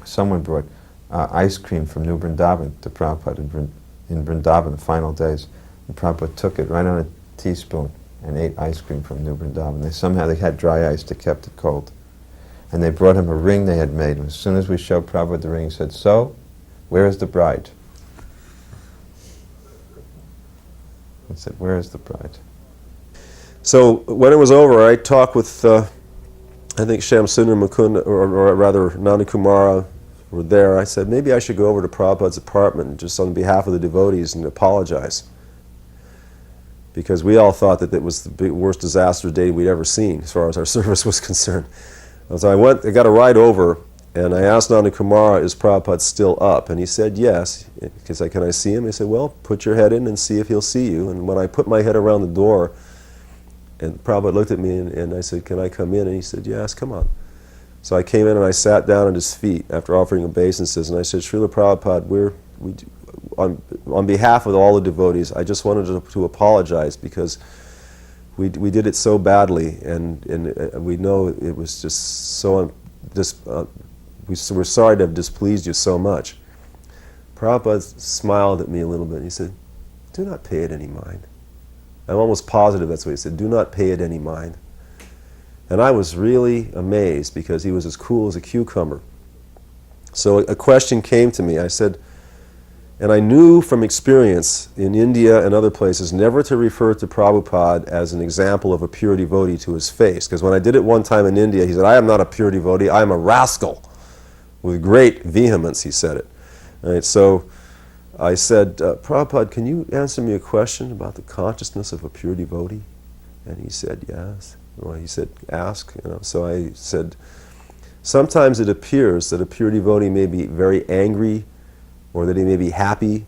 Someone brought ice cream from New Vrindavan to Prabhupada in Vrindavan, the final days. And Prabhupada took it right on a teaspoon and ate ice cream from New Vrindavan. Somehow they had dry ice that kept it cold. And they brought him a ring they had made. And as soon as we showed Prabhupada the ring, he said, so, where is the bride? I said, where is the bride? So when it was over, I talked with, I think Shamsundar Mukund, or rather Nanda Kumara were there. I said, maybe I should go over to Prabhupada's apartment just on behalf of the devotees and apologize. Because we all thought that it was the worst disaster day we'd ever seen as far as our service was concerned. So I got a ride over, And I asked Nanda Kumara, is Prabhupada still up? And he said yes. He said, can I see him? He said, well, put your head in and see if he'll see you. And when I put my head around the door, and Prabhupada looked at me and I said, can I come in? And he said, yes, come on. So I came in and I sat down at his feet after offering obeisances, and I said, Srila Prabhupada, on behalf of all the devotees, I just wanted to apologize because we did it so badly, and we know it was just so, we're sorry to have displeased you so much. Prabhupada smiled at me a little bit and he said, do not pay it any mind. I'm almost positive that's what he said, do not pay it any mind. And I was really amazed because he was as cool as a cucumber. So a question came to me. I said, and I knew from experience in India and other places never to refer to Prabhupada as an example of a pure devotee to his face. Because when I did it one time in India, he said, I am not a pure devotee, I am a rascal. With great vehemence he said it. Right, so I said, Prabhupada, can you answer me a question about the consciousness of a pure devotee? And he said, yes. Well, he said, ask. So I said, sometimes it appears that a pure devotee may be very angry, or that he may be happy,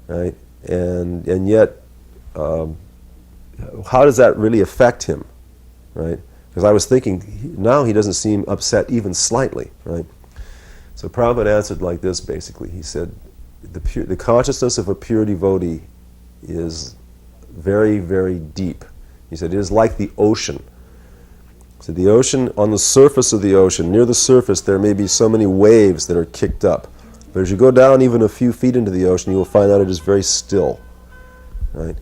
right? And yet, how does that really affect him, right? Because I was thinking, now he doesn't seem upset even slightly, right? So Prabhupada answered like this, basically. He said, the consciousness of a pure devotee is very, very deep. He said, it is like the ocean. So the ocean, on the surface of the ocean, near the surface, there may be so many waves that are kicked up. But as you go down even a few feet into the ocean, you will find out it is very still. Right?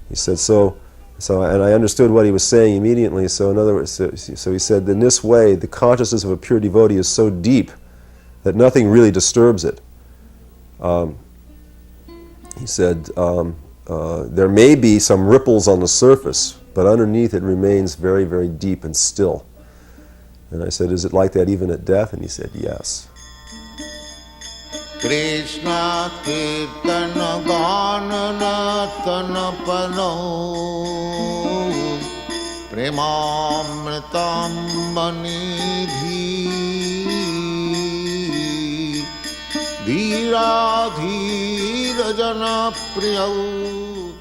He said, and I understood what he was saying immediately. So in other words, so he said, in this way, the consciousness of a pure devotee is so deep that nothing really disturbs it. He said, there may be some ripples on the surface, but underneath it remains very, very deep and still. And I said, is it like that even at death? And he said, yes. Krishna Kirtana Gana Tana Pano Premamritam Manidhi Dhira Dhira Jana Priyau